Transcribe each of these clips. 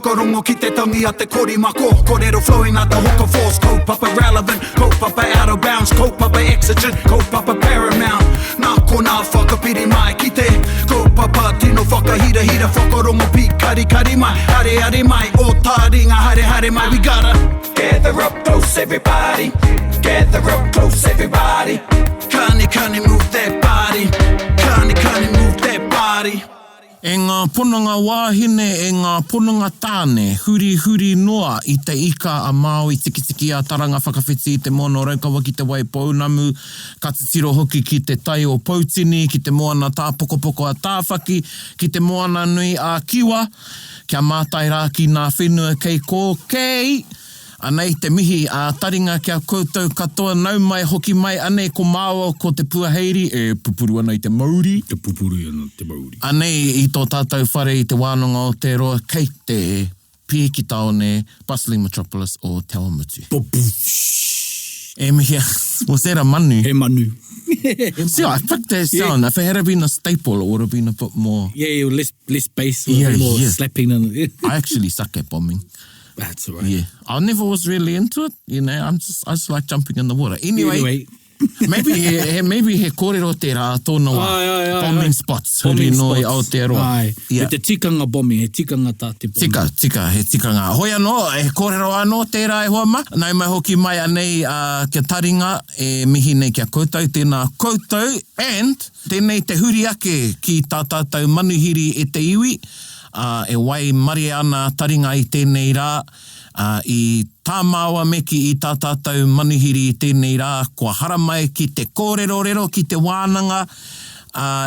whakarongo ki te tangi a te korimako. Kōrero flowing out the hook of force. Kaupapa relevant, kaupapa out of bounds, kaupapa exigent, kaupapa paramount. Nā kona whakapiri mai ki te kaupapa tino whakahira hira whakarongo pi kari kari mai. Hare hare mai, o tā ringa hare hare mai. We gotta gather up close everybody. Gather up close everybody. Kani move that body. Kani move that body. E ngā ponanga wāhine, e ngā ponanga tāne, huri noa i te ika a Māui tiki a taranga whakawhiti i te moana o Raukawa ki te wai pounamu, ka te tiro hoki ki te tai o Pautini, ki te moana tā pokopoko a tāwhaki, ki te moana nui a Kiwa, kia mātai rā ki ngā whenua kei ko kei. Anei te mihi a taringa kia koutou katoa nau mai hoki mai anei ko māua ko te puaheiri e pupuru ana i te Māori. Te pupuru ana te Māori. Anei i tō tātou whare i te wānanga o te roa kei te pie ki taone bustling metropolis o Te Awamutu. E mihi, was that a manu? He manu. See, I picked that sound. If it had been a staple, it would have been a bit more... Yeah, less bass, more slapping. I actually suck at bombing. That's all right. Yeah, I never was really into it. You know, I just like jumping in the water. Anyway. maybe he kōrero te rā tōna wā. Bombing spots. Huri noi Aotearoa. Ai, yeah. He te tikanga bombing, he tikanga tā te bombing. He tikanga. Hoi anō, he kōrero anō tērā e hoa ma. Nai mai hoki mai anei kia taringa e mihi nei kia koutou, tēnā koutou, and tēnei te huri ake ki tā tātou manuhiri e te iwi. E wai mari ana taringa i tēnei rā, i tā māua meki i tā tātou manuhiri i tēnei rā, kua hara mai ki te kōrero ki te wānanga,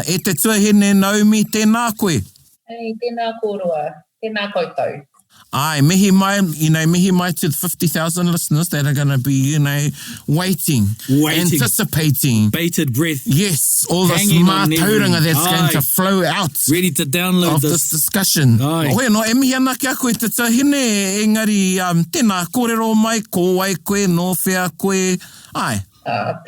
e te tuahine Naomi, tēnā koe. Hei, tēnā kōrua, tēnā koutou. Ai, mihi mai to the 50,000 listeners that are going to be, waiting, anticipating. Bated breath. Yes, all the smart tauranga that's going to flow out. Ready to download this discussion. Hoi no, e mihi ana kia koe te tahine, engari, tēnā kōrero mai, ko wai koe, no whea koe, ai.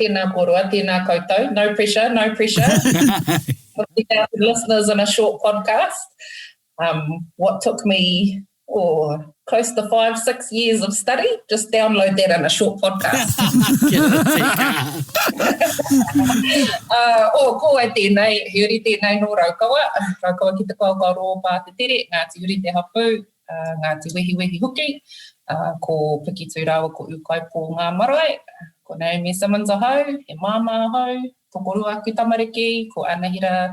Tēnā kōrua, tēnā koutou, no pressure. 50,000 listeners in a short podcast. What took me... close to 5-6 years of study, just download that in a short podcast. Ko e tēnei, hiuri tēnei no Raukawa ki te kaukaro pā te tere, Ngāti Uri te Hapu, Ngāti Wehi Huki, ko Piki Tūrawa ko Ukaipo Ngā Marae, ko Naomi Simmons ahau, he māma ahau, ko Korua ki Tamariki, ko Anahira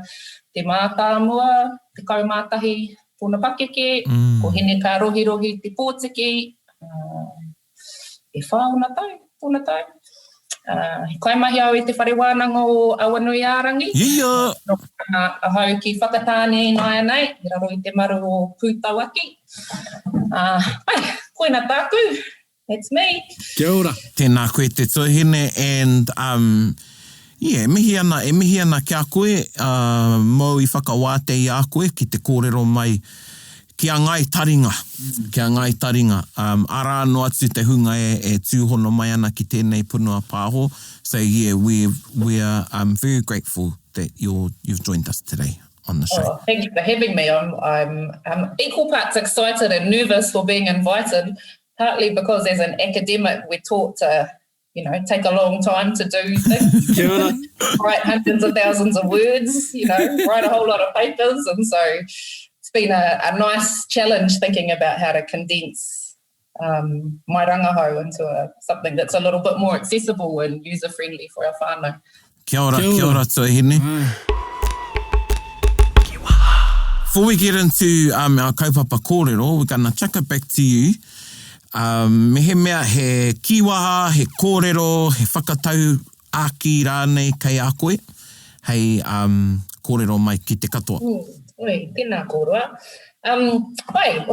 te mātāmua, te kaumātahi, Puna Pakeke, ko hene ka rohi te pōtiki, e whauna tau, puna tau. He kaimahi au i te whare wānanga o Awanui Ārangi. Yeah. Ahau ki whakatāne nai anei, i raro i te maru o Pūtauaki. Koina tāku, that's me. Kia ora. Tēnā koe te tuahine, and mihi ana kia koe, mau I whakawāte I a koe ki te kōrero mai kia ngai taringa. Ara no atu te hunga e tūhono mai ana ki tēnei punua pāho. So we're very grateful that you've joined us today on the show. Thank you for having me. I'm equal parts excited and nervous for being invited, partly because as an academic we're taught to take a long time to do things, write hundreds of thousands of words, write a whole lot of papers. And so it's been a nice challenge thinking about how to condense my rangahau into something that's a little bit more accessible and user-friendly for our whānau. Kia ora tuahine. Before we get into our kaupapa kōrero, we're going to chuck it back to you. Mehe mea he kiwaha, he kōrero, he whakatau āki rānei kei a koe. Hei kōrero mai ki te katoa. Tēnā kōrua.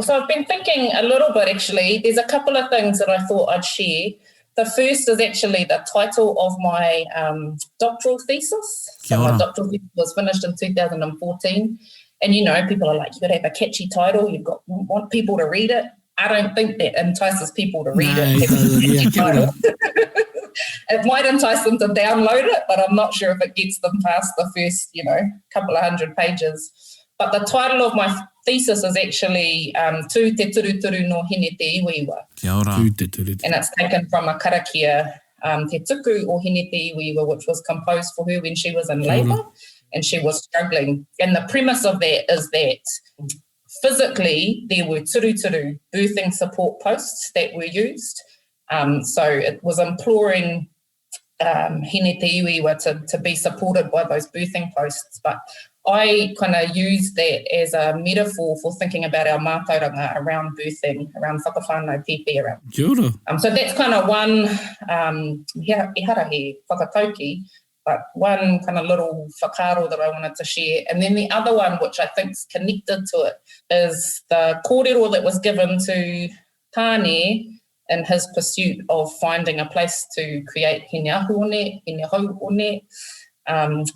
So I've been thinking a little bit actually. There's a couple of things that I thought I'd share. The first is actually the title of my doctoral thesis. So my doctoral thesis was finished in 2014. And people are like, you got to have a catchy title. Want people to read it. I don't think that entices people to read it. It might entice them to download it, but I'm not sure if it gets them past the first, couple of hundred pages. But the title of my thesis is actually Tū te turuturu no hine te iwiwa. Kia ora. Tū te turuturu. And it's taken from a karakia, te tuku o hine te iwiwa, which was composed for her when she was in labour and she was struggling. And the premise of that is that physically there were turuturu, birthing support posts that were used. So it was imploring hine te iwiwa to be supported by those birthing posts. But I kind of use that as a metaphor for thinking about our mātauranga around birthing, around whakawhānau pepe around. Kia ora. So that's kind of one, ihara he whakatauki, but one kind of little whakaro that I wanted to share. And then the other one, which I think is connected to it, is the kōrero that was given to Tāne in his pursuit of finding a place to create hine ahu one, hine hau one.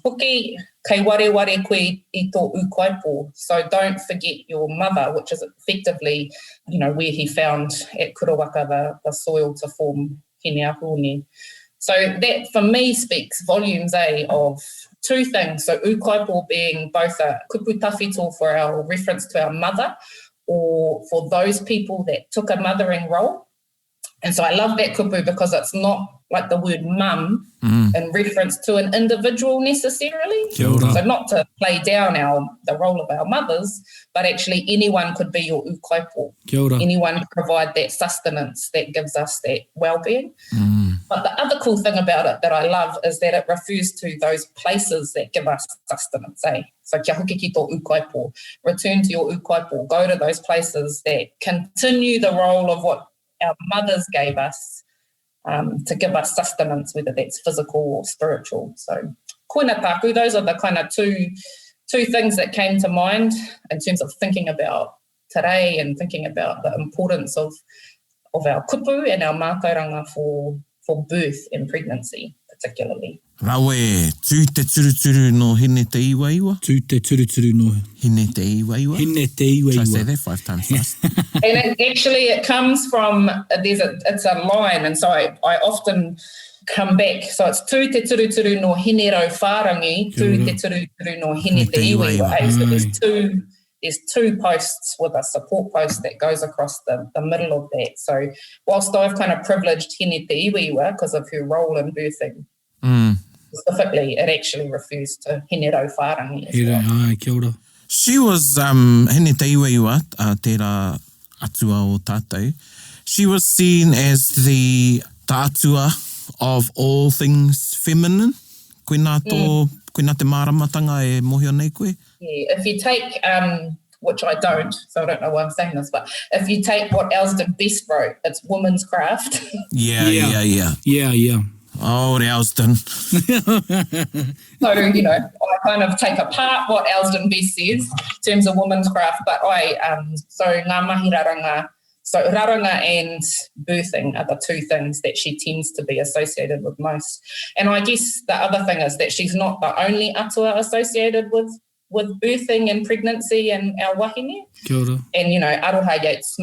Hoki, kei ware koe I tō ukaipo. So don't forget your mother, which is effectively, where he found at Kurawaka the soil to form hine ahu one. So that, for me, speaks volumes, of two things. So ukaipo being both a kupu tawhito for our reference to our mother, or for those people that took a mothering role. And so I love that kupu because it's not like the word mum in reference to an individual necessarily. So not to play down the role of our mothers, but actually anyone could be your ukaipo. Anyone could provide that sustenance that gives us that well-being. But the other cool thing about it that I love is that it refers to those places that give us sustenance. So kia hoki ki tō ukaipo, return to your ukaipo, go to those places that continue the role of what our mothers gave us to give us sustenance, whether that's physical or spiritual. So koina tāku, those are the kind of two things that came to mind in terms of thinking about today and thinking about the importance of our kupu and our mātauranga for birth and pregnancy particularly. Rawe, tū te turuturu no hine te iwa. Tū te turuturu no hine te iwa. Hine te iwa. Try to say that 5 times fast. And it comes from, it's a line, and so I often come back. So it's tū te turuturu no hine rau whārangi, tū te turuturu no hine te iwa. So there's two posts with a support post that goes across the middle of that. So whilst I've kind of privileged hine te iwa because of her role in birthing, specifically, it actually refers to hine rau whārangi as well. Kia ora. She was, hine te iwa, tērā atua o tātou. She was seen as the atua of all things feminine. Koina te māramatanga e mohio nei koe? Yeah, if you take, which I don't, so I don't know why I'm saying this, but if you take what Elsden Best wrote, it's woman's craft. Yeah. Oh, Elsden. So, I kind of take apart what Elsden Best says in terms of woman's craft, but so ngā mahi raranga, so raranga and birthing are the two things that she tends to be associated with most. And I guess the other thing is that she's not the only atua associated with birthing and pregnancy and our wahine. Kia ora. And, Aroha Yates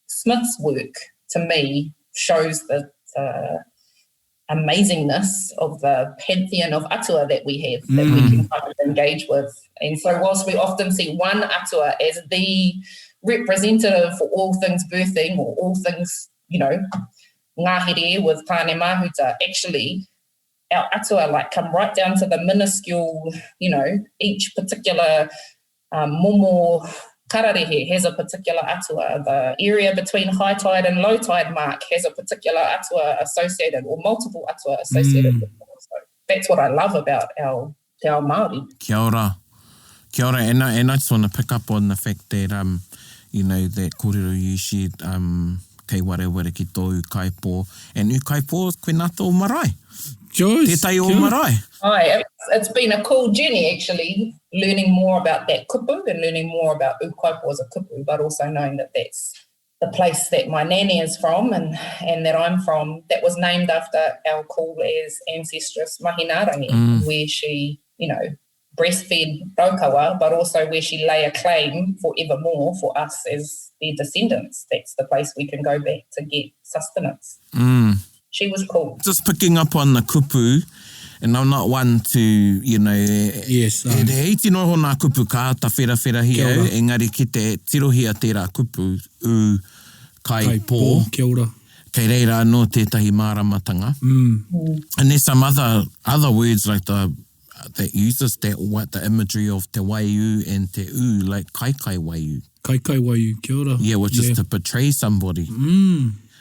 Smith's work, to me, shows the amazingness of the pantheon of atua that we have, that we can kind of engage with. And so whilst we often see one atua as the representative for all things birthing or all things, ngāhere with tāne mahuta, actually our atua come right down to the minuscule, each particular momo kararehe has a particular atua. The area between high tide and low tide mark has a particular atua associated, or multiple atua associated with it. So that's what I love about our Māori. Kia ora. And I just want to pick up on the fact that, that kōrero you shared, kei ware ki tō ukaipo. And ukaipo, koe nā tō marae. Joyce. Tētai o marae. It's been a cool journey, actually, learning more about that kupu and learning more about ukaipo as a kupu, but also knowing that that's the place that my nanny is from and that I'm from, that was named after our cool as ancestress Mahinarangi, where she, breastfed Raukawa, but also where she lay a claim forevermore for us as their descendants. That's the place we can go back to get sustenance. She was cool. Just picking up on the kupu, And I'm not one to, you know, Yes, he tino hona kupu ka ta whera hi au, engari ki te tirohia tērā kupu u kai pō. Kia ora. Kei reira no tētahi māramatanga. And there's some other words like that uses the imagery of te waiu and te u, like kai waiu. Kai waiu, kia ora. Yeah, which is to betray somebody.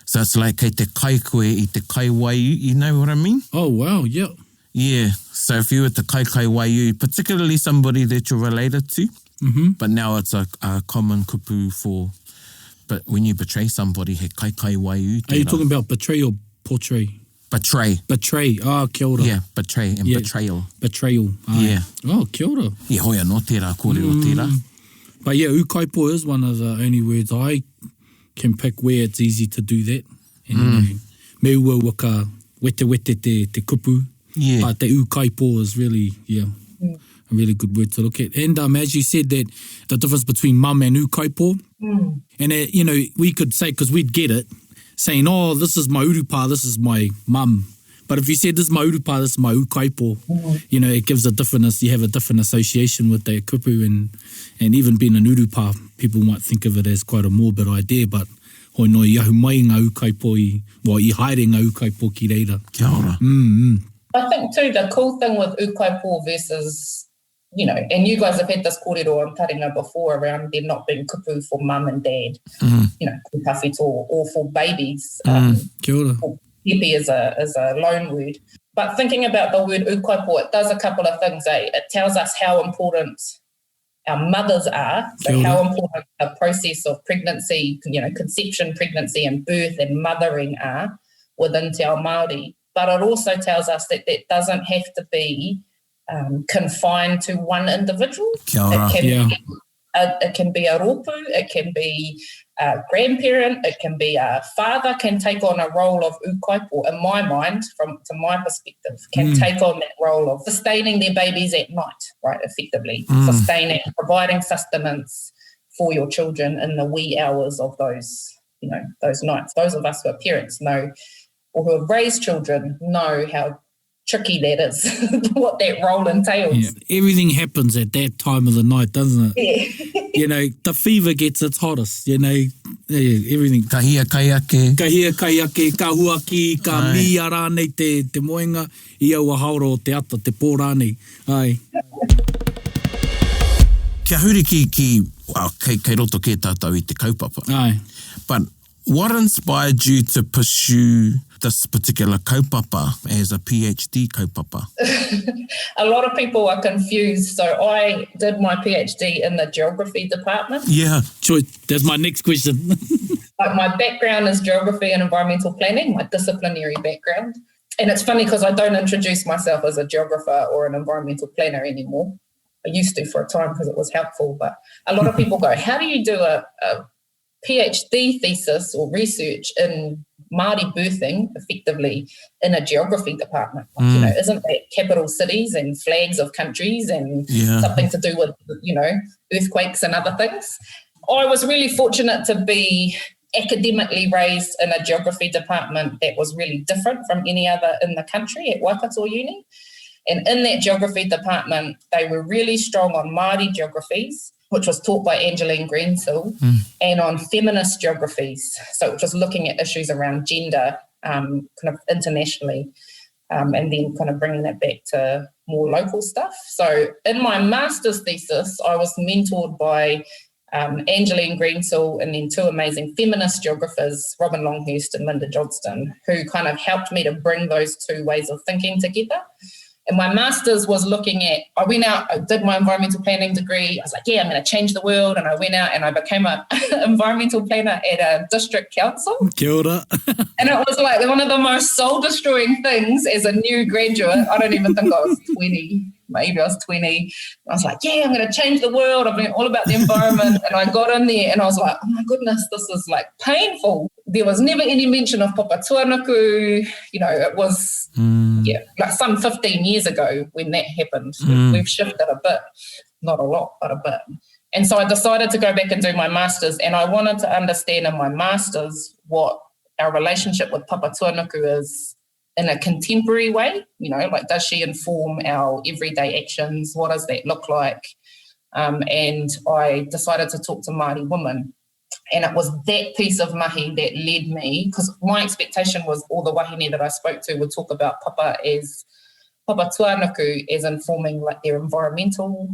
So it's like kei te kai koe I te kai waiu, you know what I mean? Oh, wow, yeah. Yeah, so if you were to kai waiu, particularly somebody that you're related to, but now it's a common kupu for, but when you betray somebody, he kai waiu. Are you talking about betray or portray? Betray. Betray, kia ora. Yeah, betray and betrayal. Betrayal. Yeah. Oh, kia ora. Yeah, hoia no tērā, kōrero tērā. But yeah, ukaipo is one of the only words I can pick where it's easy to do that. And, you know, me ua waka wete te kupu. Yeah. But the ukaipo is really, a really good word to look at. And as you said, that the difference between mum and ukaipo. And, you know, we could say, because we'd get it, saying, oh, this is my urupa, this is my mum. But if you said, this is my urupa, this is my ukaipo, you know, it gives a different, you have a different association with that kupu. And even being an urupa, people might think of it as quite a morbid idea, but hoi no i ahu mai ngā ukaipo I haere ngā ukaipo ki reira. Kia ora. I think too, the cool thing with ukaipo versus, you know, and you guys have had this kōrero on Taringa before around there not being kupu for mum and dad, you know, kuhawhito or for babies. Kia ora. Pepe is a loan word. But thinking about the word ukaipo, it does a couple of things. It tells us how important our mothers are, so how important the process of pregnancy, you know, conception, pregnancy and birth and mothering are within Te Ao Māori. But it also tells us that that doesn't have to be confined to one individual. Kia ora. It can be a rōpū, it can be a grandparent, it can be a father can take on a role of ukaipo, in my mind, to my perspective, can take on that role of sustaining their babies at night, right, effectively. Sustaining, providing sustenance for your children in the wee hours of those, you know, those nights. Those of us who are parents know, or who have raised children, know how tricky that is, what that role entails. Yeah. Everything happens at that time of the night, doesn't it? Yeah. You know, the fever gets its hottest, you know, everything. Ka hia kai ake. Ka hia kai ake, ka huaki, ka mia rānei te moenga, I au a haoro o te ata, te pō rānei. Ai. Kia huri kei roto ke tātou I te kaupapa. Ai. But what inspired you to pursue this particular kaupapa as a PhD kaupapa? A lot of people are confused. So I did my PhD in the geography department. Yeah. Sure, that's my next question. My background is geography and environmental planning, my disciplinary background. And it's funny because I don't introduce myself as a geographer or an environmental planner anymore. I used to for a time because it was helpful. But a lot of people go, how do you do a PhD thesis or research in Māori birthing effectively in a geography department? You know, isn't that capital cities and flags of countries and something to do with, you know, earthquakes and other things? I was really fortunate to be academically raised in a geography department that was really different from any other in the country at Waikato Uni. And in that geography department, they were really strong on Māori geographies, which was taught by Angeline Greensill, and on feminist geographies, so which was looking at issues around gender kind of internationally, and then kind of bringing that back to more local stuff. So in my master's thesis, I was mentored by Angeline Greensill and then two amazing feminist geographers, Robin Longhurst and Linda Johnston, who kind of helped me to bring those two ways of thinking together. And my master's was looking at, I went out, I did my environmental planning degree. I was like, yeah, I'm going to change the world. And I went out and I became an environmental planner at a district council. Kia ora. And it was like one of the most soul-destroying things as a new graduate. I don't even think I was 20. Maybe I was 20. I was like, yeah, I'm going to change the world. I've been all about the environment. And I got in there and I was like, oh my goodness, this is like painful. There was never any mention of Papa Tuanuku. You know, it was, like some 15 years ago when that happened. We've shifted a bit, not a lot, but a bit. And so I decided to go back and do my master's, and I wanted to understand in my master's what our relationship with Papa Tuanuku is in a contemporary way? You know, like, does she inform our everyday actions? What does that look like? And I decided to talk to Māori women. And it was that piece of mahi that led me, because my expectation was all the wahine that I spoke to would talk about papa tuanuku as informing like their environmental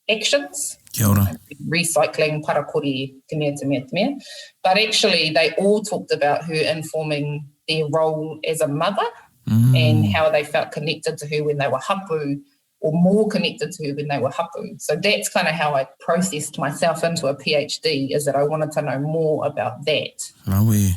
actions. Kia ora. Recycling, parakori, te mea. But actually they all talked about her informing their role as a mother and how they felt connected to her when they were hapu, or more connected to her when they were hapu. So that's kind of how I processed myself into a PhD, is that I wanted to know more about that. Rawe.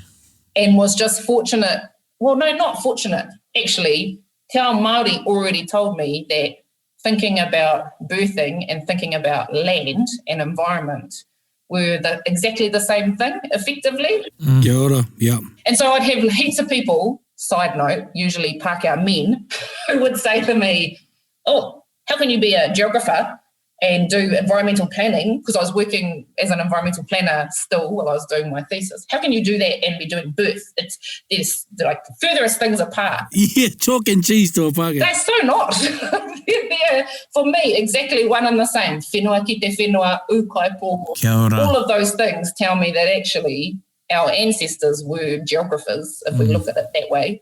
And was just fortunate, well, no, not fortunate. Actually, Te Ao Māori already told me that thinking about birthing and thinking about land and environment were exactly the same thing, effectively. Kia ora, yeah. And so I'd have heaps of people, side note, usually Pākehā men, who would say to me, oh, how can you be a geographer and do environmental planning? Because I was working as an environmental planner still while I was doing my thesis. How can you do that and be doing birth? It's like the furthest things apart. Yeah, chalk and cheese to a Pākehā. They're so not. They're, for me, exactly one and the same. Whenua ki te whenua, ukaipo. Kia ora. All of those things tell me that actually our ancestors were geographers, if we look at it that way.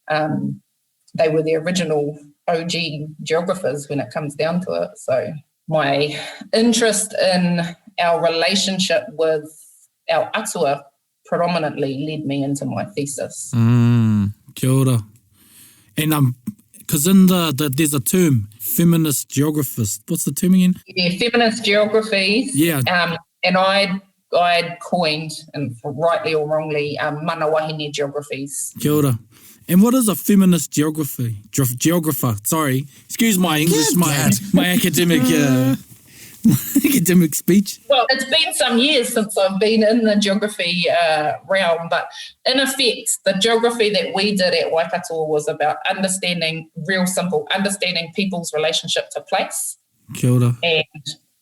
They were the original OG geographers when it comes down to it. So my interest in our relationship with our atua predominantly led me into my thesis. Kia ora. And because in there's a term, feminist geographers. What's the term again? Yeah, feminist geographies. Yeah. And I'd coined, and rightly or wrongly, mana wahine geographies. Kia ora. And what is a feminist geographer? Sorry, excuse my English, my academic academic speech. Well, it's been some years since I've been in the geography realm, but in effect, the geography that we did at Waikato was about understanding people's relationship to place. Kia ora. And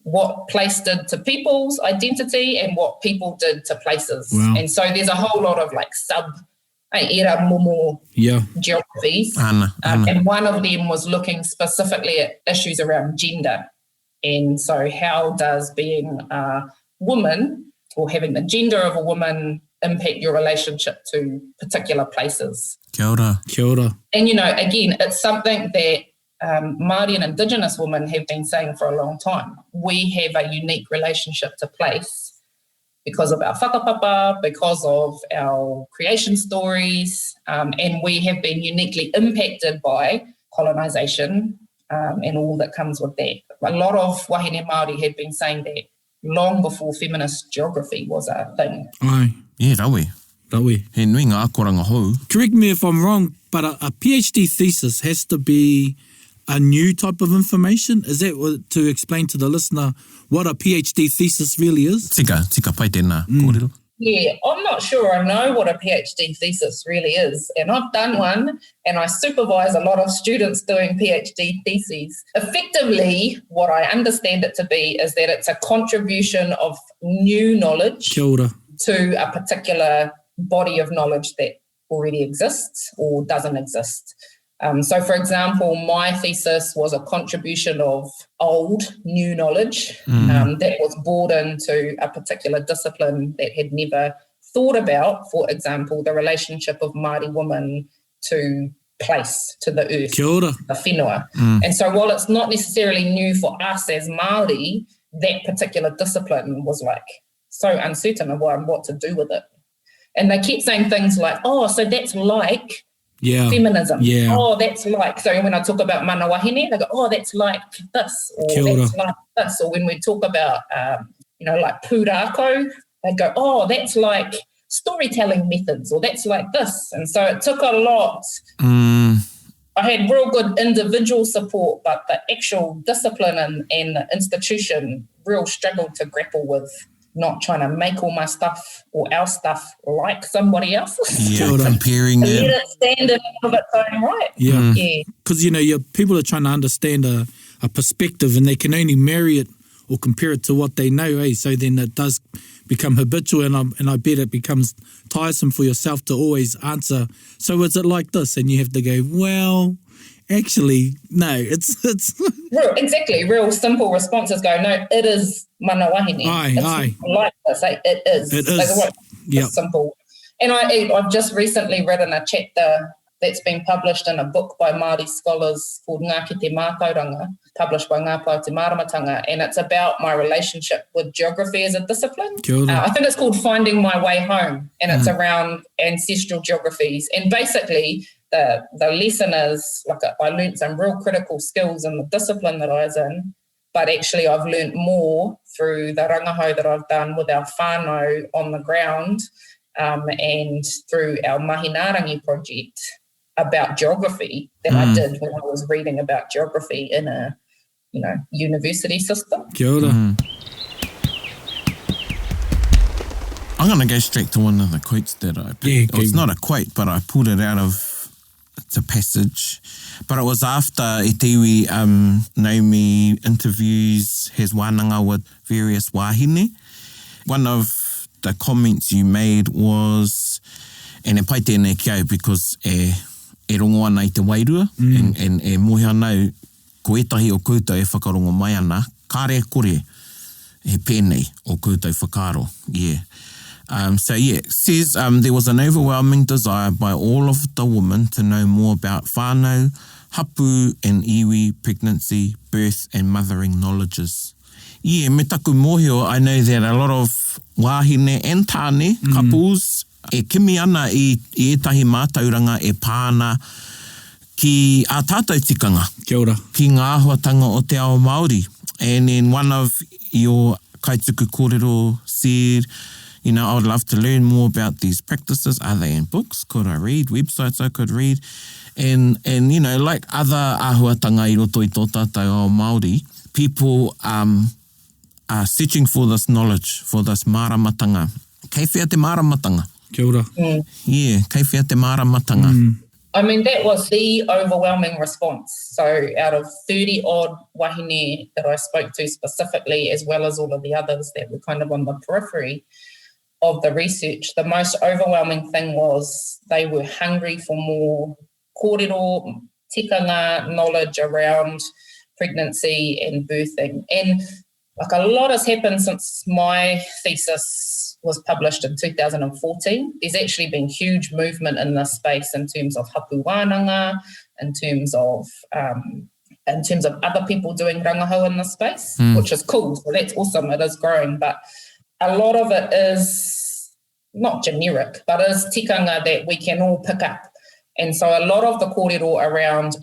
what place did to people's identity and what people did to places. Wow. And so there's a whole lot of like era momo geographies. Ana. And one of them was looking specifically at issues around gender. And so how does being a woman or having the gender of a woman impact your relationship to particular places? Kia ora. Kia ora. And, you know, again, it's something that Māori and Indigenous women have been saying for a long time. We have a unique relationship to place because of our whakapapa, because of our creation stories, and we have been uniquely impacted by colonisation and all that comes with that. A lot of wahine Māori have been saying that long before feminist geography was a thing. Aye. Yeah, rawe. Rawe. He nui ngā akoranga hou. Correct me if I'm wrong, but a PhD thesis has to be a new type of information? Is that to explain to the listener what a PhD thesis really is? Tika pai tēnā kōrero. Yeah, I'm not sure I know what a PhD thesis really is. And I've done one and I supervise a lot of students doing PhD theses. Effectively, what I understand it to be is that it's a contribution of new knowledge Kia ora. to a particular body of knowledge that already exists or doesn't exist. So, for example, my thesis was a contribution of old, new knowledge that was brought into a particular discipline that had never thought about, for example, the relationship of Māori women to place, to the earth, Kia ora. the whenua. And so while it's not necessarily new for us as Māori, that particular discipline was like so uncertain of what to do with it. And they kept saying things like, oh, so that's like feminism. Yeah. Oh, that's like, so when I talk about mana wahine, they go, oh, that's like this, or Kia ora. that's like this. Or when we talk about, like pūrākau, they go, oh, that's like storytelling methods, or that's like this. And so it took a lot. I had real good individual support, but the actual discipline and the institution real struggled to grapple with not trying to make all my stuff or our stuff like somebody else's. Yeah, comparing Let it. it stand in of its own right. Yeah. Because, people are trying to understand a perspective and they can only marry it or compare it to what they know, so then it does become habitual, and I bet it becomes tiresome for yourself to always answer, so is it like this? And you have to go, well, actually, no, it's real simple responses go, no, it is mana wahine. Aye. Like this, it is. It is. It's simple. And I've just recently written a chapter that's been published in a book by Māori scholars called Ngā Ki Te Mātauranga, published by Ngā Pau Te Maramatanga, and it's about my relationship with geography as a discipline. I think it's called Finding My Way Home, and it's around ancestral geographies. And basically, the lesson is, like, I learned some real critical skills in the discipline that I was in, but actually I've learned more through the rangahau that I've done with our whānau on the ground, and through our Mahinarangi project about geography than I did when I was reading about geography in a, university system. Kia ora. I'm going to go straight to one of the quotes that I picked. It's not a quote, but I pulled it out of, it's a passage. But it was after e te iwi Naomi interviews his wānanga with various wāhine. One of the comments you made was, and e pai tēnei ki au because e rongo ana i te wairua, and e mohi anau, ko etahi o koutou e whakarongo mai ana, kāre kore he pēnei o koutou whakaro. It says there was an overwhelming desire by all of the women to know more about whānau, hapu and iwi, pregnancy, birth and mothering knowledges. Me taku mōhio, I know that a lot of wāhine and tāne, couples, e kimi ana i etahi mātauranga e pāna ki a tātou tikanga. Kia ora. Ki ngā āhuatanga o te ao Māori. And then one of your kaituku kōrero said, I would love to learn more about these practices. Are they in books? Could I read? Websites I could read? And like other āhuatanga i roto i tō tātou ao Māori, people are searching for this knowledge, for this māramatanga. Kei whea te māramatanga? Kia ora. Kei whea te māramatanga? I mean, that was the overwhelming response. So out of 30 odd wahine that I spoke to specifically, as well as all of the others that were kind of on the periphery of the research, the most overwhelming thing was they were hungry for more kōrero, tikanga knowledge around pregnancy and birthing. And like a lot has happened since my thesis was published in 2014. There's actually been huge movement in this space in terms of hapu wānanga, in terms of other people doing rangahau in this space, which is cool. So that's awesome. It is growing, but a lot of it is not generic, but is tikanga that we can all pick up. And so a lot of the kōrero around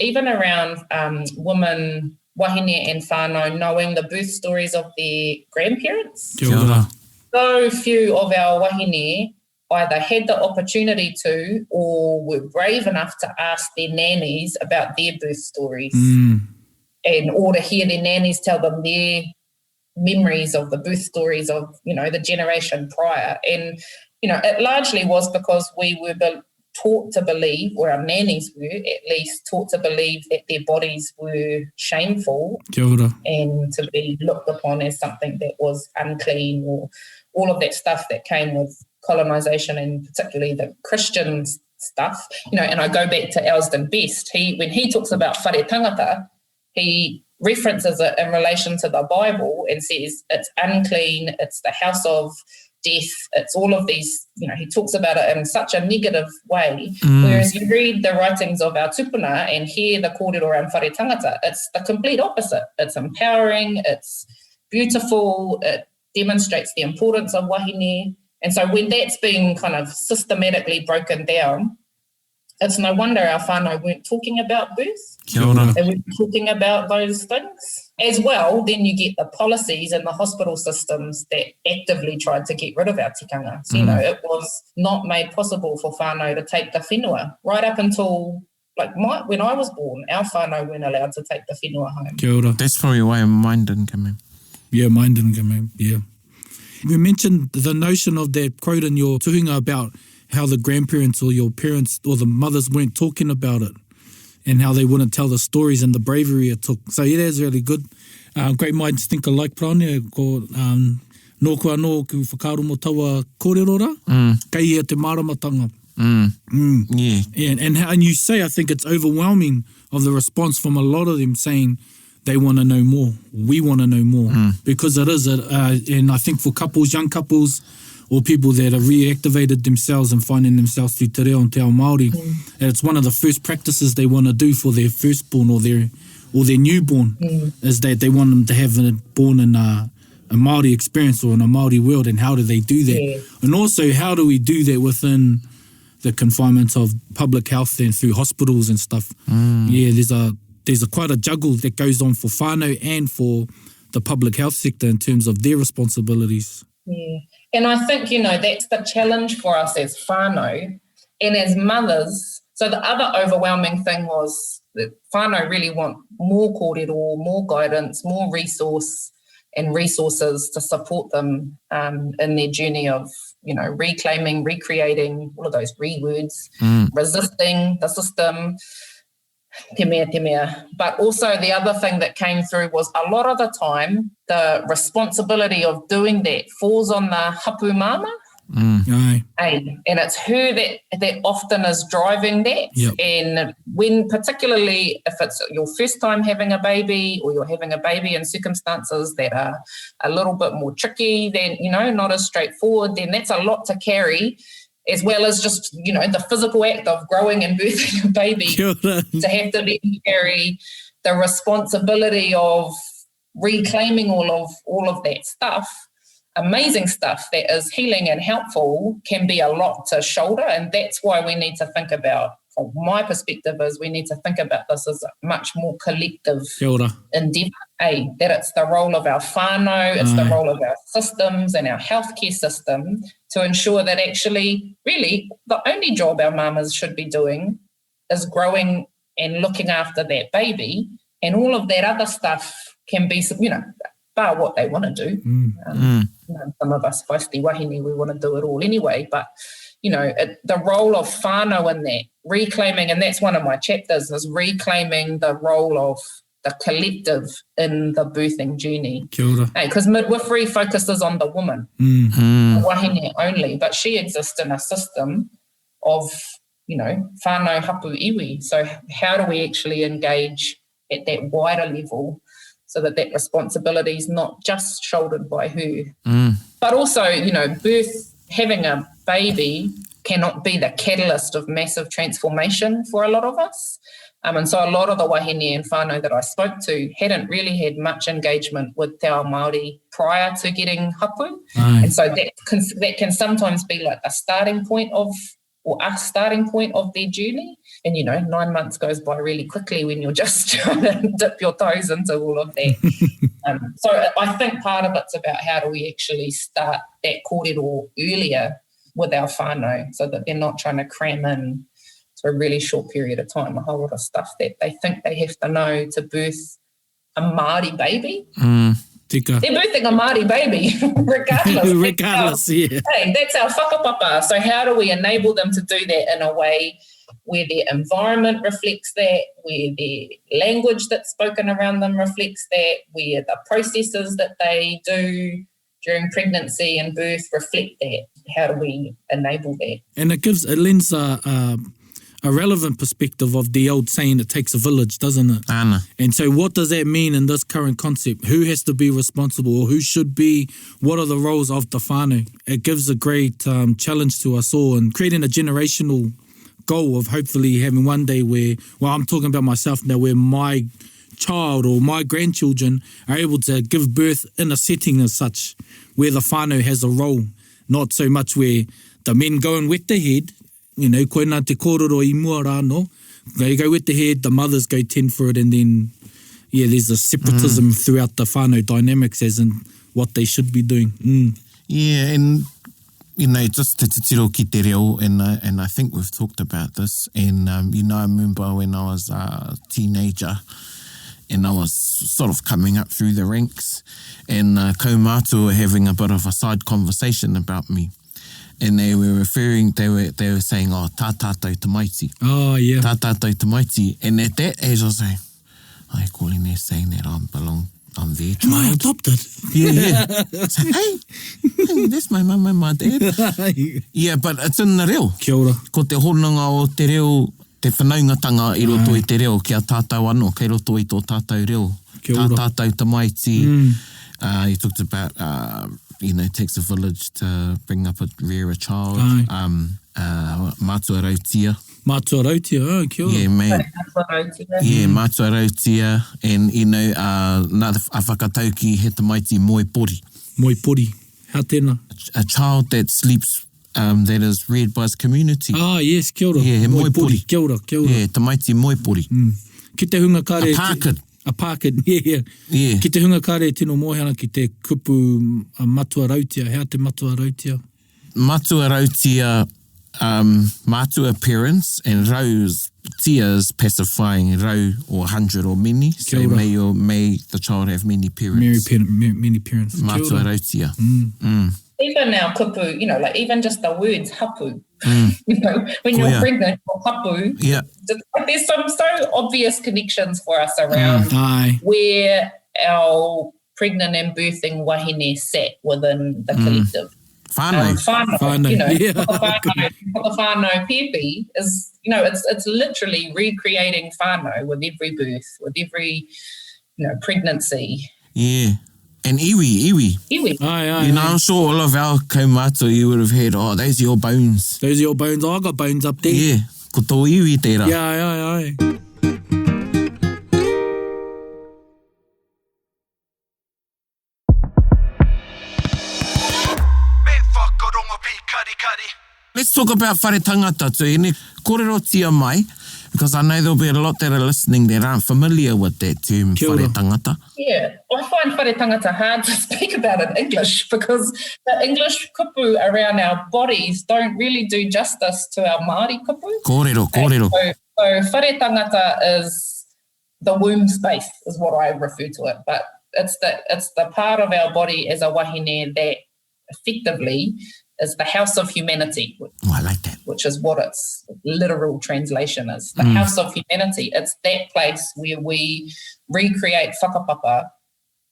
women, wahine and whānau, knowing the birth stories of their grandparents. Kia ora. So few of our wahine either had the opportunity to or were brave enough to ask their nannies about their birth stories or to hear their nannies tell them their memories of the birth stories of, the generation prior. And, it largely was because we were taught to believe, or our nannies were at least taught to believe, that their bodies were shameful and to be looked upon as something that was unclean, or all of that stuff that came with colonisation, and particularly the Christian stuff. And I go back to Elsden Best. When he talks about whare tangata, he references it in relation to the Bible and says it's unclean, it's the house of death, it's all of these, he talks about it in such a negative way, whereas you read the writings of our tupuna and hear the kōrero around whare tangata, it's the complete opposite. It's empowering, it's beautiful, it demonstrates the importance of wahine. And so when that's been kind of systematically broken down, it's no wonder our whānau weren't talking about birth. Kia ora. They weren't talking about those things. As well, then you get the policies and the hospital systems that actively tried to get rid of our tikanga. So, it was not made possible for whānau to take the whenua. Right up until, when I was born, our whānau weren't allowed to take the whenua home. Kia ora. That's probably why mine didn't come in. Yeah, mine didn't come in, yeah. You mentioned the notion of that quote in your tuhinga about how the grandparents or your parents or the mothers weren't talking about it and how they wouldn't tell the stories and the bravery it took. So yeah, that's really good. Great minds think alike, praone, ko nō kua nō ku whakaaro mo taua kōrerora, kei ia te māramatanga. Yeah. And you say, I think it's overwhelming of the response from a lot of them saying they want to know more. We want to know more. Because it is, and I think for couples, young couples, or people that have reactivated themselves and finding themselves through te reo and te ao Māori, and it's one of the first practices they want to do for their firstborn or their newborn, is that they want them to have born in a Māori experience or in a Māori world, and how do they do that? Yeah. And also, how do we do that within the confinements of public health and through hospitals and stuff? Yeah, there's quite a juggle that goes on for whānau and for the public health sector in terms of their responsibilities. Yeah. And I think, that's the challenge for us as whānau and as mothers. So the other overwhelming thing was that whānau really want more kōrero, more guidance, more resources to support them in their journey of, reclaiming, recreating, all of those words, resisting the system, te mea. But also the other thing that came through was a lot of the time, the responsibility of doing that falls on the hapu mama. Aye. And it's her that often is driving that. Yep. And when, particularly if it's your first time having a baby, or you're having a baby in circumstances that are a little bit more tricky than, not as straightforward, then that's a lot to carry, as well as just, the physical act of growing and birthing a baby. To have to then carry the responsibility of reclaiming all of that stuff. Amazing stuff that is healing and helpful can be a lot to shoulder, and that's why we need to think about, from my perspective, is we need to think about this as a much more collective endeavour, that it's the role of our whānau, it's the role of our systems and our healthcare system to ensure that actually, really, the only job our mamas should be doing is growing and looking after that baby, and all of that other stuff can be, bar what they want to do. Some of us, feisty wahine, we want to do it all anyway. But, the role of whānau in that, reclaiming, and that's one of my chapters, is reclaiming the role of the collective in the birthing journey. Because midwifery focuses on the woman, the wahine only, but she exists in a system of, whānau hapu iwi. So how do we actually engage at that wider level, so that responsibility is not just shouldered by her. But also, having a baby cannot be the catalyst of massive transformation for a lot of us. And so a lot of the wahine and whānau that I spoke to hadn't really had much engagement with te ao Māori prior to getting hapu. And so that can sometimes be like a starting point of their journey. And, 9 months goes by really quickly when you're just trying to dip your toes into all of that. So I think part of it's about how do we actually start that kōrero earlier with our whānau, so that they're not trying to cram in to a really short period of time a whole lot of stuff that they think they have to know to birth a Māori baby. Tika. They're birthing a Māori baby, regardless. Regardless, yeah. Hey, that's our whakapapa. So how do we enable them to do that in a way where their environment reflects that, where their language that's spoken around them reflects that, where the processes that they do during pregnancy and birth reflect that? How do we enable that? And it lends a relevant perspective of the old saying, it takes a village, doesn't it? Anna. And so what does that mean in this current concept? Who has to be responsible, or who should be? What are the roles of the whānau? It gives a great challenge to us all, and creating a generational goal of hopefully having one day where, well, I'm talking about myself now, where my child or my grandchildren are able to give birth in a setting as such, where the whānau has a role, not so much where the men go and wet the head, koe nā te kōrero I mua rāno, they go with the head, the mothers go tend for it, and then, there's a separatism throughout the whānau dynamics as in what they should be doing. Yeah, and, just te tiro ki te reo, and I think we've talked about this, and, I remember when I was a teenager, and I was sort of coming up through the ranks, and kaumātua were having a bit of a side conversation about me. And they were saying, oh, tā tātou te maiti. Oh, yeah. Tā tātou te maiti. And at that age, I was saying, ai, kōrene saying that I'm their Am I child. adopted? Yeah. So, hey, that's my mum and my dad. Yeah, but it's in the reo. Kia ora. Ko te honanga o te reo, te whanaungatanga i roto i te reo, kia tātou anō, kei roto i tō tātou reo. Kia ora. Tātou tamaiti. You talked about, it takes a village to bring up a rear a child. Mātua rautia. Mātua rautia, kia ora. Yeah, man. Yeah, mātua rautia. And, another whakatauki he tamaiti moe pori. Moi pori. How tēnā? A child that sleeps, that is reared by his community. Yes, kia ora. Yeah, moi pori. Kia ora, kia ora. Yeah, tamaiti moe pori. Ki te hunga kare... A pākit. A pākit, yeah. Yeah. Ki te hunga kare tino mōhana ki te kupu matua rautia. Hea te matua rautia? Matua rautia, mātua parents, and rau's tia is pacifying rau or 100 or many. So may the child have many parents. Many parents. Matua rautia. Even our kupu, even just the words hapu. When you're pregnant, hapu. Yeah. There's some so obvious connections for us around where our pregnant and birthing wahine sat within the collective. Whānau. Whānau pepe is, it's literally recreating whānau with every birth, with every, pregnancy. Yeah. And iwi. I'm sure all of our kaumātua you would have heard, those are your bones. Those are your bones. I got bones up there. Yeah. Ko tō iwi tērā. Yeah. Let's talk about whare tangata tū. Kōrero tia mai, because I know there'll be a lot that are listening that aren't familiar with that term, whare tangata. Yeah, I find whare tangata hard to speak about in English because the English kupu around our bodies don't really do justice to our Māori kupu. Kōrero. So whare tangata is the womb space, is what I refer to it, but it's the part of our body as a wahine that effectively is the house of humanity. I like that. Which is what its literal translation is. The house of humanity. It's that place where we recreate whakapapa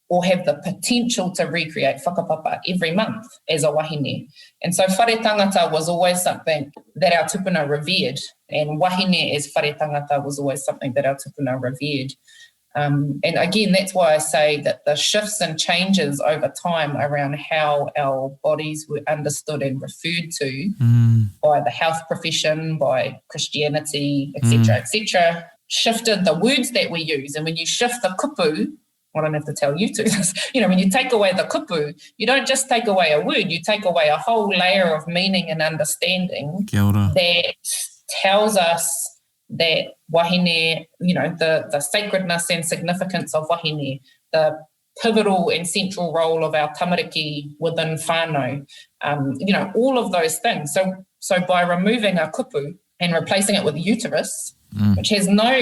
or have the potential to recreate whakapapa every month as a wahine. And so whare tangata was always something that our tupuna revered, and wahine as whare tangata was always something that our tupuna revered. And again, that's why I say that the shifts and changes over time around how our bodies were understood and referred to by the health profession, by Christianity, etc., shifted the words that we use. And when you shift the kupu, I don't have to tell you to this, when you take away the kupu, you don't just take away a word, you take away a whole layer of meaning and understanding that tells us that wahine, the sacredness and significance of wahine, the pivotal and central role of our tamariki within whānau, all of those things. So by removing a kupu and replacing it with uterus, which has no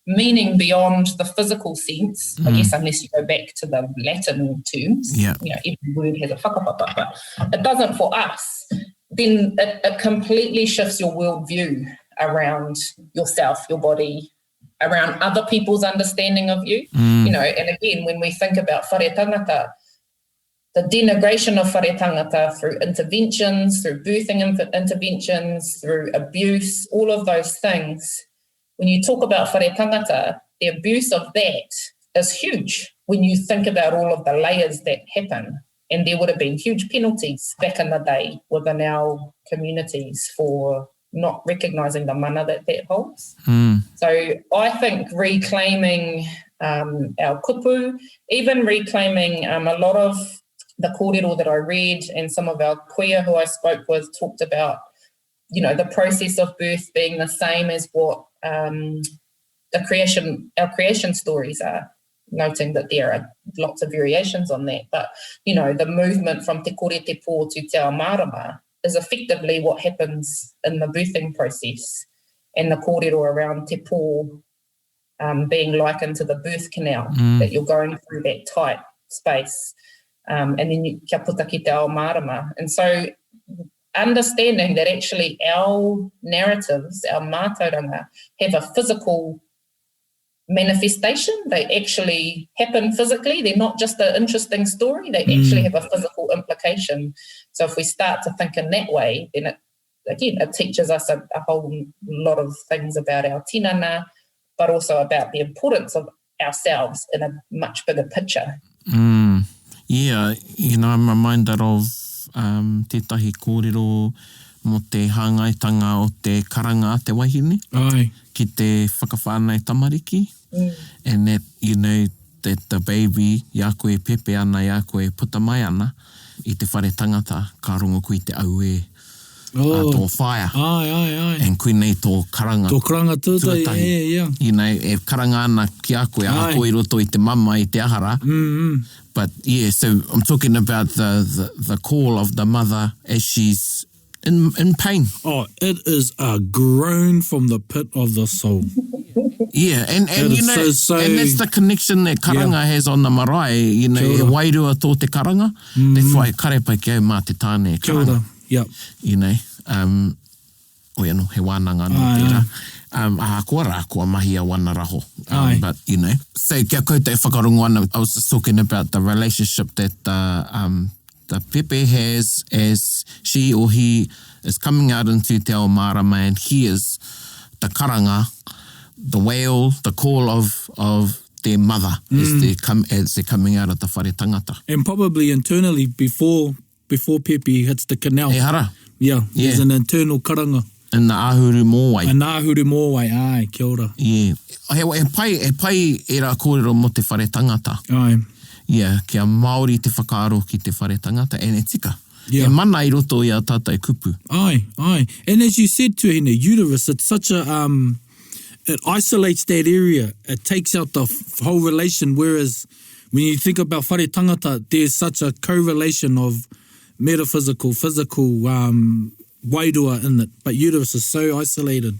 meaning beyond the physical sense, I guess, unless you go back to the Latin terms, every word has a whakapapa, but it doesn't for us. Then it completely shifts your worldview around yourself, your body, around other people's understanding of you. And again, when we think about whare tangata, the denigration of whare tangata through interventions, through birthing interventions, through abuse, all of those things, when you talk about whare tangata, the abuse of that is huge when you think about all of the layers that happen. And there would have been huge penalties back in the day within our communities for not recognising the mana that holds. So I think reclaiming our kupu, even reclaiming a lot of the kōrero that I read and some of our kuia who I spoke with talked about, the process of birth being the same as what our creation stories are. Noting that there are lots of variations on that. But, the movement from te kore te pō to te ao marama is effectively what happens in the birthing process, and the kōrero around te pō being likened to the birth canal, that you're going through that tight space, and then kia puta ki te ao marama. And so understanding that actually our narratives, our mātauranga, have a physical manifestation. They actually happen physically. They're not just an interesting story. They actually have a physical implication. So if we start to think in that way, then it teaches us a whole lot of things about our tinana, but also about the importance of ourselves in a much bigger picture. Yeah, I'm reminded of tētahi kōrero mo te hāngaitanga o te karanga a te wahine. Ai. Ki te whakawhānei tamariki. And that, that the baby, ia koe pepe ana, ia koe puta mai ana, I te whare tangata, ka rongo kui te au tō whaia. Ai. And kui nei tō karanga. Tō karanga tūtai, yeah. E karanga ana ki a koe, a koe roto I te mama I te ahara. But yeah, so I'm talking about the call of the mother as she's in pain. Oh, it is a groan from the pit of the soul. Yeah, and so, and that's the connection that karanga has on the marae, e wairua tō te karanga. That's why karepai ki au mā te tāne karanga. Yep. He wānanga no tērā. Kua mahi a wana raho. But, so kia koutou e whakarongo ana, I was just talking about the relationship that the pepe has as she or he is coming out into te ao marama and hears the karanga, the wail, the call of their mother as they're coming out of the whare tangata. And probably internally before Pepe hits the canal. E hara. Yeah, there's an internal karanga. In the ahuru mōwai. In the ahuru mōwai, ai, kia ora. Yeah. He pai e rā kōrero mo te whare tangata. Ai. Yeah, kia Māori te whakaaro ki te whare tangata, e ne tika. Yeah. E mana I roto I a tātai kupu. Ai. And as you said to Hine, uterus, it's such a, it isolates that area. It takes out the whole relation, whereas when you think about whare tangata, there's such a correlation of metaphysical, physical, wairua in it. But uterus is so isolated.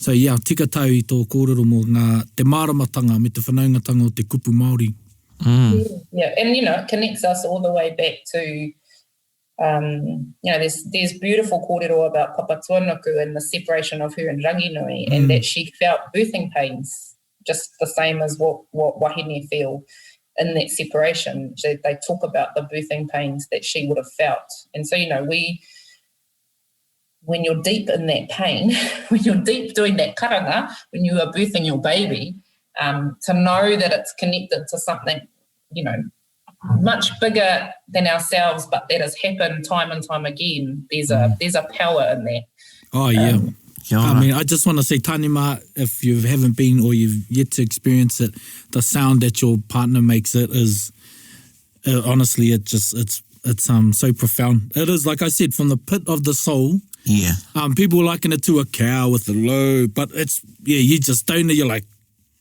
So yeah, tika tau I tō kōrero mo ngā te māramatanga me te whanaungatanga o te kupu Māori. Yeah, and it connects us all the way back to, there's beautiful kōrero about Papa Tuanuku and the separation of her and Ranginui, and that she felt birthing pains, just the same as what Wahine feel in that separation. They talk about the birthing pains that she would have felt. And so, when you're deep in that pain, when you're deep doing that karanga, when you are birthing your baby, to know that it's connected to something, much bigger than ourselves, but that has happened time and time again. There's a power in that. Oh, yeah. I mean, I just want to say, Tanima, if you haven't been or you've yet to experience it, the sound that your partner makes, it is, honestly, it's so profound. It is, like I said, from the pit of the soul. Yeah. People liken it to a cow with a low, but it's, you just don't know, you're like,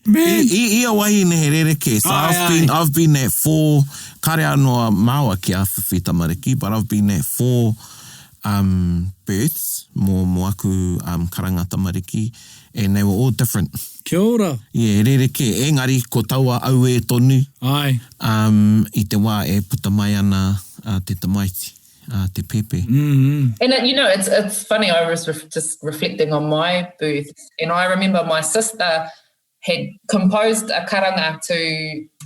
man. Ia wahine he rereke. So I've been at 4, kare anoa māua ki a whiwhi tamariki, but I've been at 4 births, mo aku karanga tamariki, and they were all different. Kia ora. Yeah, rereke. Engari, ko taua au e tonu. Ai. I te wā e puta mai ana te tamaiti. Te pepe. And it's funny, I was just reflecting on my birth, and I remember my sister had composed a karanga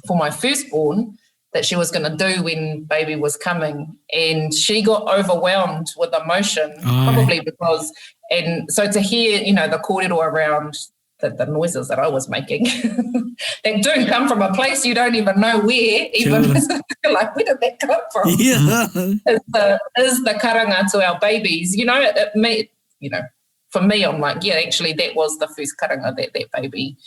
for my firstborn that she was going to do when baby was coming, and she got overwhelmed with emotion, probably because, and so to hear, the kōrero around the noises that I was making that do come from a place you don't even know where, even like, where did that come from? Yeah. Is the karanga to our babies, for me, I'm like, actually that was the first karanga that baby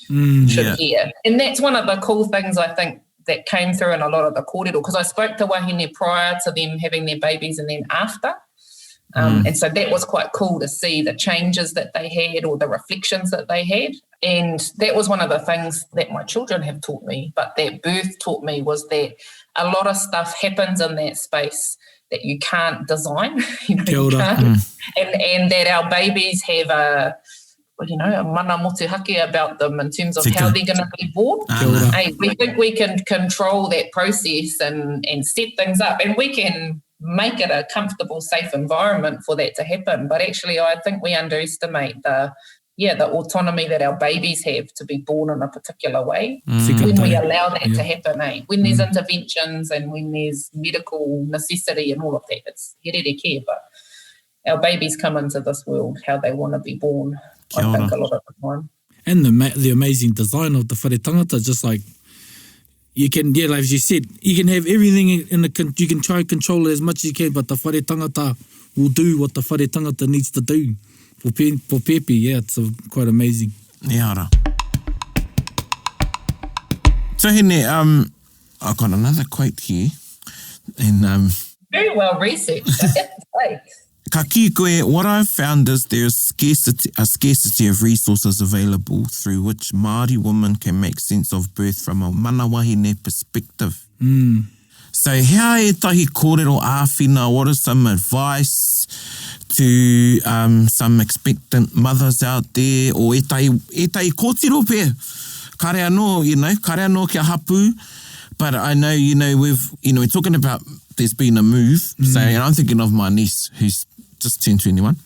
should hear. And that's one of the cool things I think that came through in a lot of the kōrero, because I spoke to wahine prior to them having their babies and then after. And so that was quite cool to see the changes that they had or the reflections that they had. And that was one of the things that my children have taught me, but that birth taught me, was that a lot of stuff happens in that space that you can't design, you can't. And that our babies have a mana motuhake about them in terms of how they're going to be born. We think we can control that process and set things up, and we can make it a comfortable, safe environment for that to happen. But actually, I think we underestimate the the autonomy that our babies have to be born in a particular way. Whika When we tai. allow that to happen, when there's interventions and when there's medical necessity and all of that, it's herere care, but our babies come into this world how they want to be born, Kia I think, ora. a lot of the time. And the amazing design of the whare tangata, just like you can, like as you said, you can have everything you can try and control it as much as you can, but the whare tangata will do what the whare tangata needs to do for Pepe. Yeah, it's quite amazing. Ia ora. Tahine, I've got another quote here. And Very well researched, I have to say. ka ki koe, what I've found is there's a scarcity of resources available through which Māori women can make sense of birth from a mana wahine perspective. So hea e tahi kōrero āwhina, what is some advice to some expectant mothers out there, or e tahi kōtiro pē? Kare anō, kare anō kia hapu. But I know, we're talking about there's been a move. So, and I'm thinking of my niece who's just turned 21.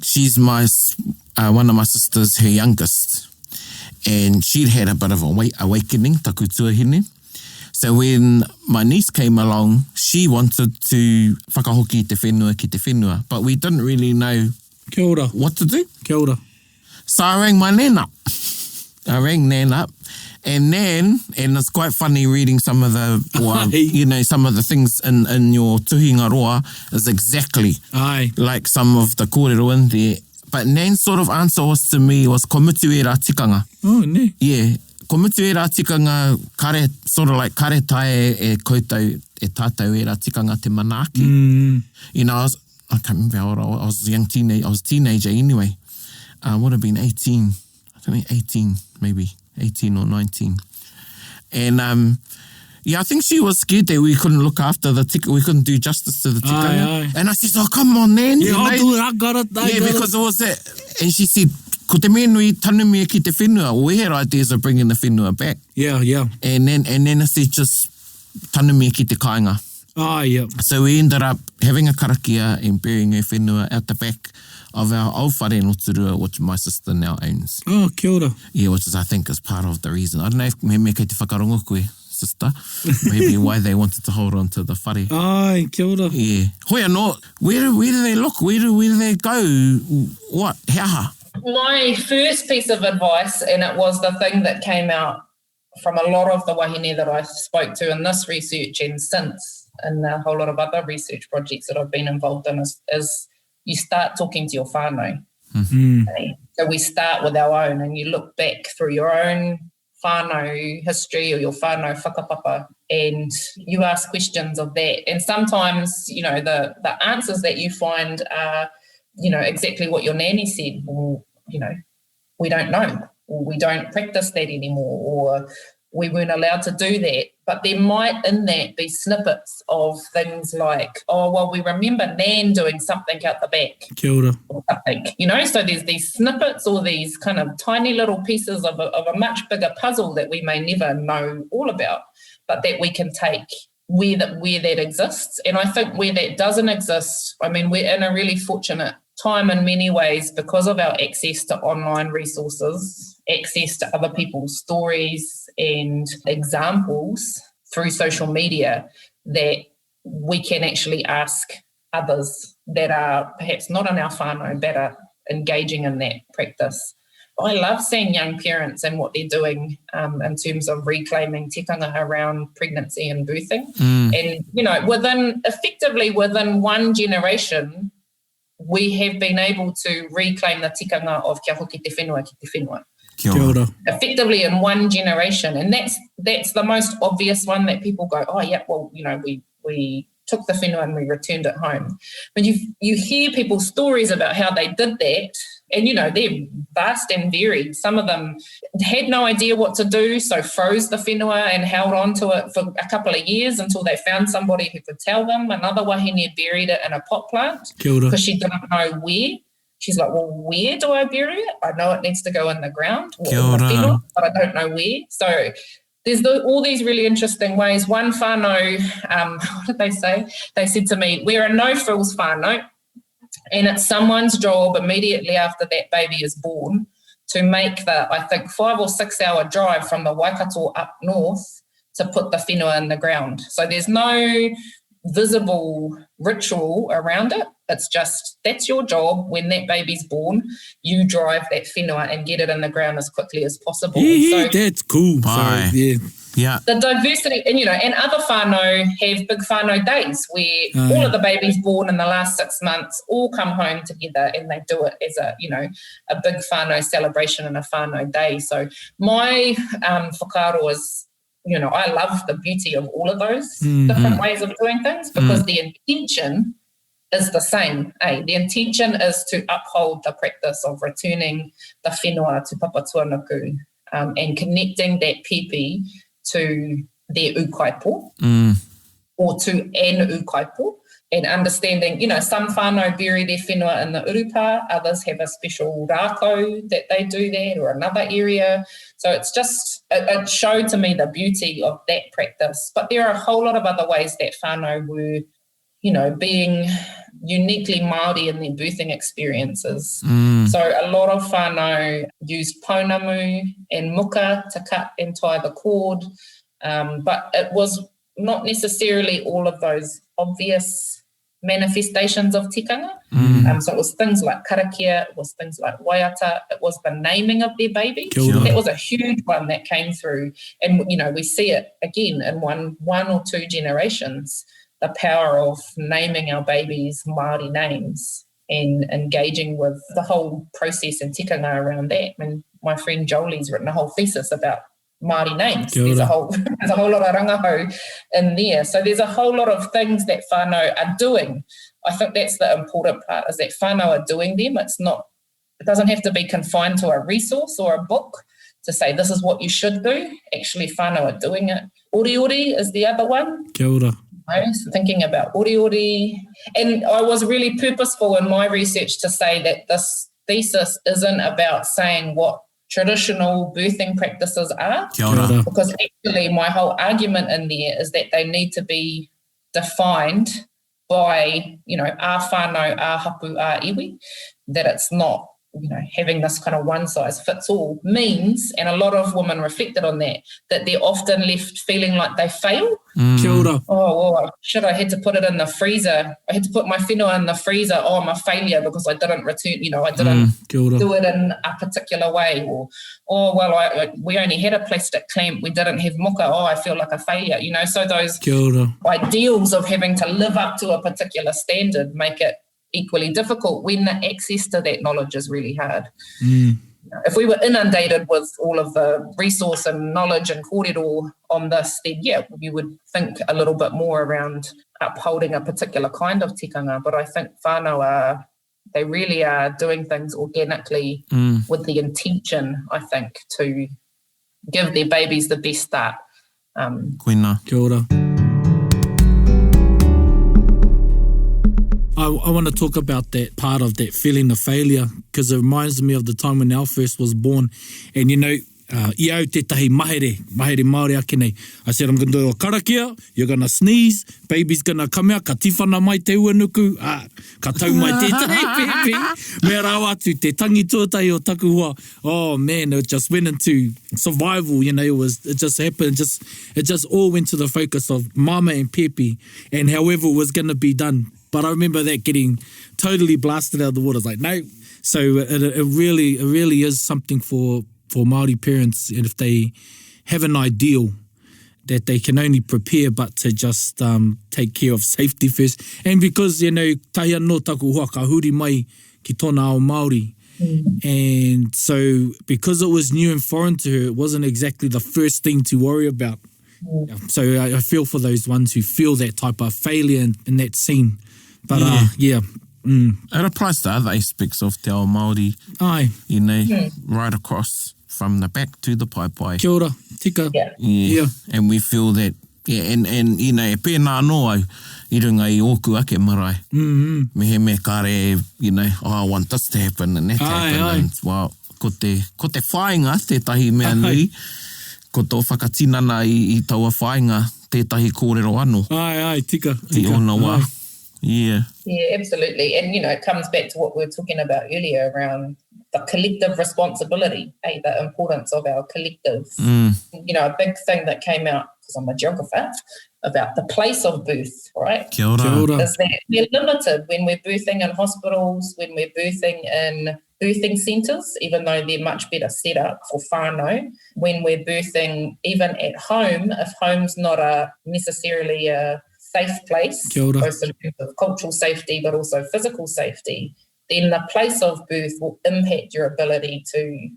She's one of my sisters, her youngest. And she'd had a bit of a awakening, taku tuahine. So when my niece came along, she wanted to whakahoki te whenua ki te whenua. But we didn't really know Kia ora. what to do. Kia ora. So I rang my nan up. And Nan, and it's quite funny reading some of the, some of the things in your tuhinga roa is exactly Aye. like some of the kōrero in there. But Nan's sort of answer to me was komutu e rā tikanga. Oh, ne. Yeah, komutu e rā tikanga, sort of like kare tae e koutou e tātou e rā tikanga te manaaki. I can't remember how old I was. I was a teenager anyway. Would have been 18. I don't think 18 maybe. 18 or 19. And I think she was scared that we couldn't look after the ticket, we couldn't do justice to the tikanga. Aye. And I said, oh, come on, Nan. Yeah, I'll do it, I got it. Because it was that. And she said, ko te mea nui tanu mea ki te whenua. We had ideas of bringing the whenua back. Yeah. And then I said, just tanu mea ki te kāinga. Yeah. So we ended up having a karakia and burying her whenua out the back of our au whare no turua, which my sister now owns. Oh, kia ora. Yeah, which is, I think, is part of the reason. I don't know if me kei te whakarongo koe, sister. Maybe why they wanted to hold on to the whare. Aye, kia ora. Yeah. Hoi anō, where do they look? Where do they go? What? Hea? My first piece of advice, and it was the thing that came out from a lot of the wahine that I spoke to in this research and since, and a whole lot of other research projects that I've been involved in, is you start talking to your whānau. Okay? So we start with our own, and you look back through your own whānau history or your whānau whakapapa, and you ask questions of that. And sometimes, the answers that you find are, exactly what your nanny said. Well, we don't know, or we don't practice that anymore, or we weren't allowed to do that. But there might in that be snippets of things like, oh, well, we remember Nan doing something out the back. Kia ora. Or something, so there's these snippets or these kind of tiny little pieces of a much bigger puzzle that we may never know all about, but that we can take where that exists. And I think where that doesn't exist, we're in a really fortunate time in many ways because of our access to online resources, access to other people's stories and examples through social media, that we can actually ask others that are perhaps not in our whānau but are engaging in that practice. I love seeing young parents and what they're doing in terms of reclaiming tikanga around pregnancy and birthing. And, within one generation, we have been able to reclaim the tikanga of kia hoki te whenua ki te whenua. Kia Kia ora. Effectively in one generation. And that's the most obvious one that people go, oh, yeah, well, we took the whenua and we returned it home. But you hear people's stories about how they did that, and, they're vast and varied. Some of them had no idea what to do, so froze the whenua and held on to it for a couple of years until they found somebody who could tell them. Another wahine buried it in a pot plant because she didn't know where. She's like, well, where do I bury it? I know it needs to go in the ground or in the whenua, but I don't know where. So there's all these really interesting ways. One whānau, what did they say? They said to me, we're a no-frills whānau, and it's someone's job immediately after that baby is born to make the, I think, 5 or 6 hour drive from the Waikato up north to put the whenua in the ground. So there's no visible ritual around it. It's just, that's your job. When that baby's born, you drive that whenua and get it in the ground as quickly as possible. Yeah, so that's cool. Aye. So, yeah. Yeah. the diversity, and and other whānau have big whānau days where all of the babies born in the last 6 months all come home together and they do it as a big whānau celebration and a whānau day. So my whakaaro is, I love the beauty of all of those different ways of doing things, because the intention is the same. The intention is to uphold the practice of returning the whenua to Papatuanuku and connecting that pepe to their ukaipo or to an ukaipo, and understanding, some whānau bury their whenua in the urupa, others have a special rākau that they do that, or another area. So it's just, it showed to me the beauty of that practice. But there are a whole lot of other ways that whānau were, being uniquely Māori in their birthing experiences. So a lot of whānau used pounamu and muka to cut and tie the cord, but it was not necessarily all of those obvious manifestations of tikanga. So it was things like karakia, it was things like waiata, it was the naming of their baby. That was a huge one that came through. And, we see it again in one or two generations, the power of naming our babies Māori names and engaging with the whole process and tikanga around that. I mean, my friend Jolie's written a whole thesis about Māori names. There's a whole lot of rangahau in there. So there's a whole lot of things that whānau are doing. I think that's the important part, is that whānau are doing them. It doesn't have to be confined to a resource or a book to say this is what you should do. Actually, whānau are doing it. Ori is the other one. Kia ora. So thinking about ori. And I was really purposeful in my research to say that this thesis isn't about saying what traditional birthing practices are. Kia ora. Because actually my whole argument in there is that they need to be defined by, our whānau, our hapu, our iwi, that it's not, having this kind of one-size-fits-all means, and a lot of women reflected on that they're often left feeling like they fail. Kia ora. Oh, well, shit, I had to put it in the freezer. I had to put my whenua in the freezer. Oh, I'm a failure because I didn't return, I didn't do it in a particular way. Or we only had a plastic clamp. We didn't have muka. Oh, I feel like a failure. So those ideals of having to live up to a particular standard make it equally difficult when the access to that knowledge is really hard. If we were inundated with all of the resource and knowledge and kōrero on this, then we would think a little bit more around upholding a particular kind of tikanga. But I think whānau they really are doing things organically with the intention, I think, to give their babies the best start. Koina. Kia ora. I want to talk about that part of that feeling of failure, because it reminds me of the time when Al first was born. And i au tētahi mahere Māori ake nei. I said, I'm going to do a karakia, you're going to sneeze, baby's going to come out, ka tifana mai te uanuku, ka tau mai tētahi pepe, me rau atu te tangi tuatai o taku hoa. Oh man, it just went into survival, it just happened, it just all went to the focus of mama and pepe and however it was going to be done. But I remember that getting totally blasted out of the water. It's like, no. So it really is something for Māori parents, and if they have an ideal that they can only prepare but to just take care of safety first. And because, tahi anō taku hoa ka huri mai ki tōna ao Māori. And so because it was new and foreign to her, it wasn't exactly the first thing to worry about. So I feel for those ones who feel that type of failure in that scene. But it applies to other aspects of te ao Māori. Aye. Right across from the back to the pai. Kia ora, tika. Yeah. And we feel that, and e pēnā anō au, i runga i ōku ake marae. Me kare, I want this to happen and that to happen. Aye. And, well, ko te whāinga, tētahi mea nui, ko tō whakatinana i taua whāinga, tētahi kōrero anō. Aye, tika. Te ona wā. Yeah, absolutely. And, it comes back to what we were talking about earlier around the collective responsibility, the importance of our collective. You know, a big thing that came out, because I'm a geographer, about the place of birth, right? Kia ora. Kia ora. Is that we're limited when we're birthing in hospitals, when we're birthing in birthing centres, even though they're much better set up for whānau. When we're birthing even at home, if home's not necessarily a safe place, both in terms of cultural safety but also physical safety, then the place of birth will impact your ability to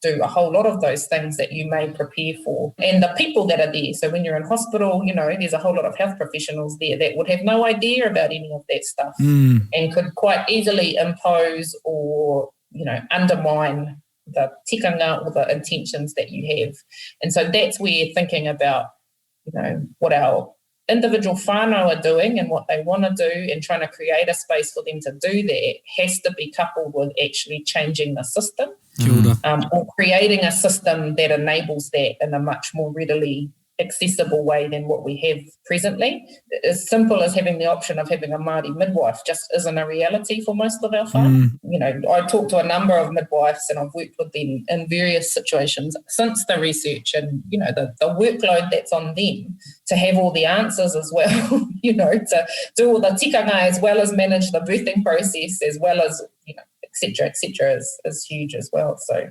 do a whole lot of those things that you may prepare for. And the people that are there, so when you're in hospital, you know, there's a whole lot of health professionals there that would have no idea about any of that stuff and could quite easily impose or, you know, undermine the tikanga or the intentions that you have. And so that's where thinking about, you know, what our individual whānau are doing and what they want to do and trying to create a space for them to do that has to be coupled with actually changing the system. Or creating a system that enables that in a much more readily accessible way than what we have presently. As simple as having the option of having a Māori midwife just isn't a reality for most of our whānau. You know, I talked to a number of midwives and I've worked with them in various situations since the research and, you know, the workload that's on them to have all the answers as well, you know, to do all the tikanga as well as manage the birthing process as well as, you know, et cetera, is huge as well. So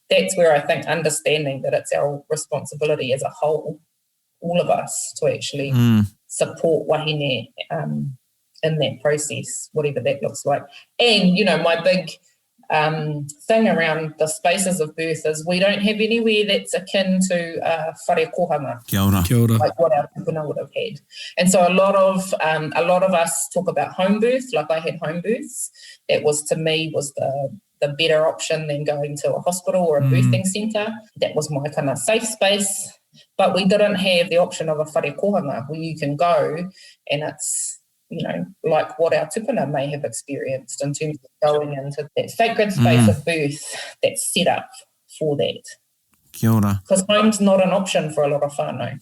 that's where I think understanding that it's our responsibility as a whole, all of us, to actually support wahine in that process, whatever that looks like. And, you know, my big thing around the spaces of birth is we don't have anywhere that's akin to whare kohanga. Kia ora. Kia ora. Like what our tupuna would have had. And so a lot of us talk about home birth, like I had home births. That was, to me, was the better option than going to a hospital or a birthing centre. That was my kind of safe space. But we didn't have the option of a whare kohanga where you can go and it's, you know, like what our tupuna may have experienced in terms of going into that sacred space of birth that's set up for that. Kia ora. Because home's not an option for a lot of whānau.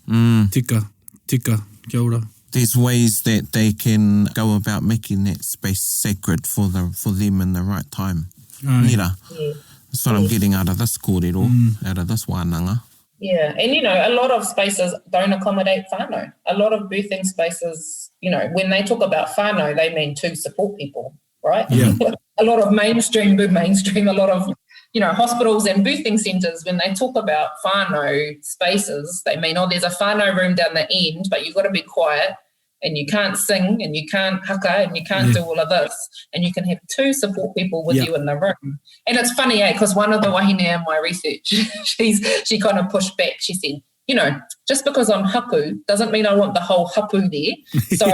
Tika, kia ora. There's ways that they can go about making that space sacred for them in the right time. Nira. Yeah. That's what I'm getting out of this kōrero, out of this wānanga. Yeah, and, you know, a lot of spaces don't accommodate whānau. A lot of birthing spaces, you know, when they talk about whānau, they mean to support people, right? Yeah. A lot of mainstream, a lot of, you know, hospitals and birthing centres, when they talk about whānau spaces, they mean, there's a whānau room down the end, but you've got to be quiet and you can't sing and you can't haka and you can't do all of this, and you can have two support people with you in the room. And it's funny, because one of the wahine in my research, she kind of pushed back. She said, you know, just because I'm hapu doesn't mean I want the whole hapu there. So,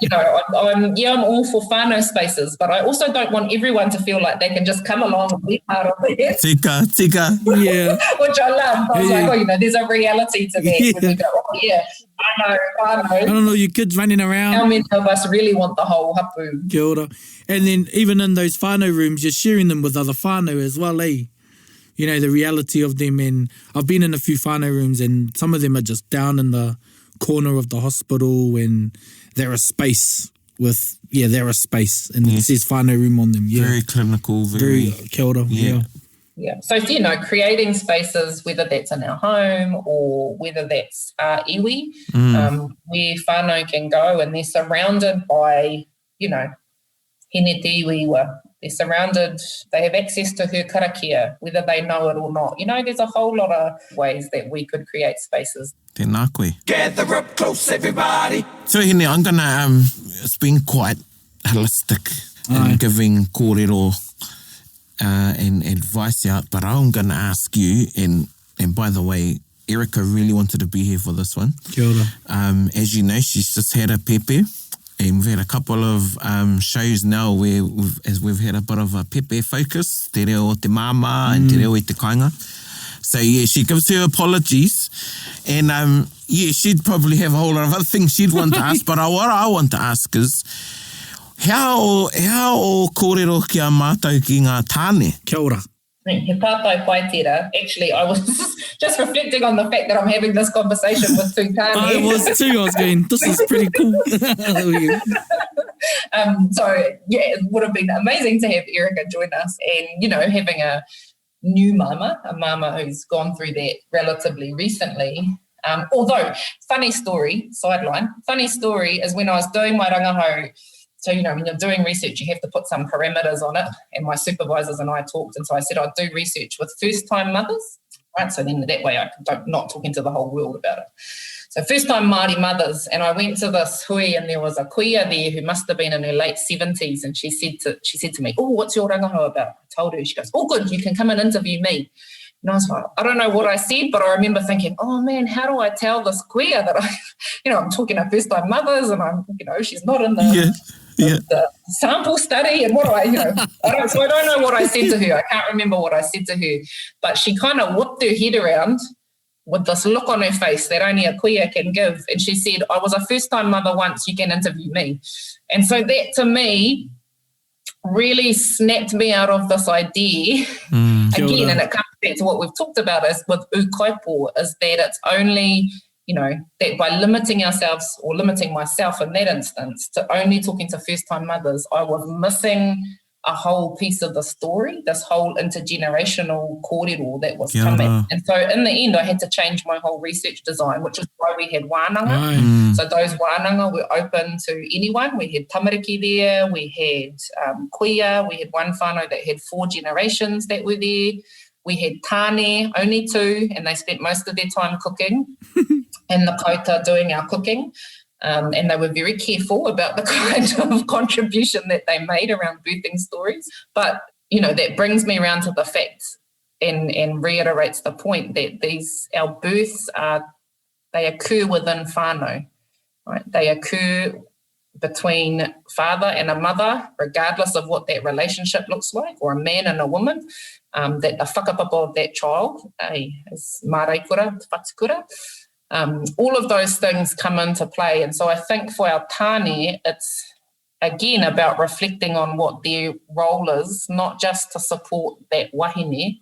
you know, I'm all for whānau spaces, but I also don't want everyone to feel like they can just come along and be part of it. Tika. Yeah. Which I love. I was like, you know, there's a reality to that. When we go, whānau. I don't know, your kids running around. How many of us really want the whole hapu? Kia ora. And then even in those whānau rooms, you're sharing them with other whānau as well, eh? You know, the reality of them. And I've been in a few whānau rooms and some of them are just down in the corner of the hospital and they're a space with, they're a space and it says whānau room on them. Yeah. Very clinical, very kia ora. Yeah. So, you know, creating spaces, whether that's in our home or whether that's iwi, where whānau can go and they're surrounded by, you know, hene te iwi iwa. They're surrounded, they have access to her karakia, whether they know it or not. You know, there's a whole lot of ways that we could create spaces. Tēnā koe. Gather up close, everybody. So, Hene, I'm going to, it's been quite holistic in giving kōrero and advice out, but I'm going to ask you, and by the way, Erica really wanted to be here for this one. Kia ora. As you know, she's just had a pepe. And we've had a couple of shows now where we've had a bit of a pepe focus, te reo o te mama and te reo i te kainga. So yeah, she gives her apologies. And she'd probably have a whole lot of other things she'd want to ask, but what I want to ask is, how o kōrero ki a mātou ki ngā tāne? Kia ora. He tātou pai tira. Actually, I was just reflecting on the fact that I'm having this conversation with two tāne. I was too. I was going, this is pretty cool. So, yeah, it would have been amazing to have Erica join us and, you know, having a new mama, a mama who's gone through that relatively recently. Although, funny story, sideline, funny story is when I was doing my rangahau. So, you know, when you're doing research, you have to put some parameters on it. And my supervisors and I talked, and so I said I'd do research with first-time mothers, right? So then that way I don't not talking to the whole world about it. So first-time Māori mothers, and I went to this hui, and there was a kuia there who must have been in her late 70s, and she said to me, "Oh, what's your rangahau about?" I told her. She goes, "Oh, good, you can come and interview me." And I was like, I don't know what I said, but I remember thinking, oh man, how do I tell this queer that I'm talking to first-time mothers, and she's not in the sample study, and what do I don't know what I said to her. I can't remember what I said to her, but she kind of whipped her head around with this look on her face that only a queer can give, and she said, "I was a first-time mother once, you can interview me." And so that to me really snapped me out of this idea again, and it comes back to what we've talked about is with ukaipo, is that it's only, that by limiting ourselves or limiting myself in that instance to only talking to first-time mothers, I was missing a whole piece of the story, this whole intergenerational kōrero that was coming. And so in the end, I had to change my whole research design, which is why we had wānanga. So those wānanga were open to anyone. We had tamariki there, we had kuia, we had one whānau that had 4 generations that were there. We had tāne, only 2, and they spent most of their time cooking and the kouta doing our cooking. And they were very careful about the kind of contribution that they made around birthing stories. But, that brings me around to the fact and reiterates the point that our births they occur within whānau, right? They occur between father and a mother, regardless of what that relationship looks like, or a man and a woman, that the whakapapa of that child is māraikura, whatukura. All of those things come into play. And so I think for our tāne, it's, again, about reflecting on what their role is, not just to support that wahine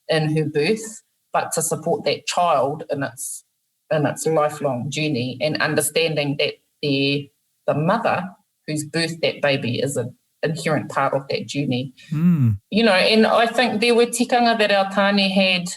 in her birth, but to support that child in its lifelong journey, and understanding that the mother who's birthed that baby is an inherent part of that journey. And I think there were tikanga that our tāne had,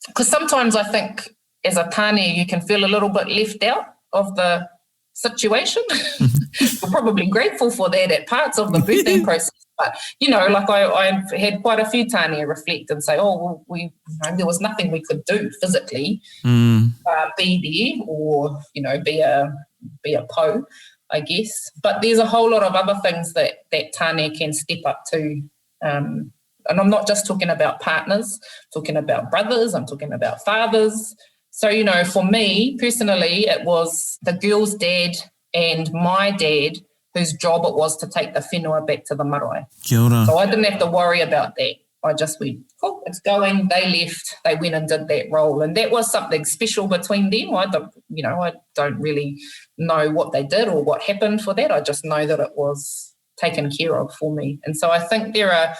because sometimes I think as a tāne, you can feel a little bit left out of the situation. You're probably grateful for that at parts of the birthing process. But, I've had quite a few tāne reflect and say, oh, well, there was nothing we could do physically, be there or, be a po, I guess. But there's a whole lot of other things that tāne can step up to. And I'm not just talking about partners, I'm talking about brothers, I'm talking about fathers. So, for me personally, it was the girl's dad and my dad whose job it was to take the whenua back to the marae. Kia ora. So I didn't have to worry about that. I just went, cool, it's going. They left. They went and did that role. And that was something special between them. I don't really know what they did or what happened for that. I just know that it was taken care of for me. And so I think there are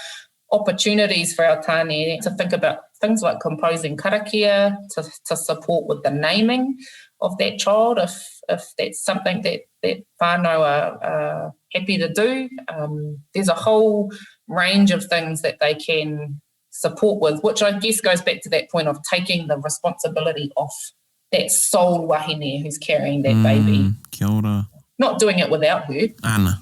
opportunities for our tāne to think about things like composing karakia, to support with the naming of that child if that's something that whānau are happy to do. There's a whole range of things that they can support with, which I guess goes back to that point of taking the responsibility off that sole wahine who's carrying that baby. Kia ora. Not doing it without her. Ana.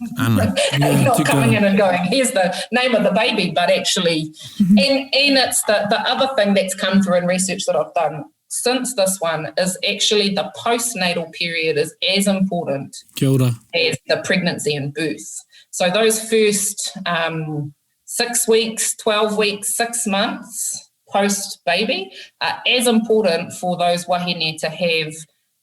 Not coming in and going, here's the name of the baby, but actually, and it's the other thing that's come through in research that I've done since this one is actually the postnatal period is as important Kia ora. as the pregnancy and birth. So those first 6 weeks, 12 weeks, 6 months post-baby are as important for those wahine to have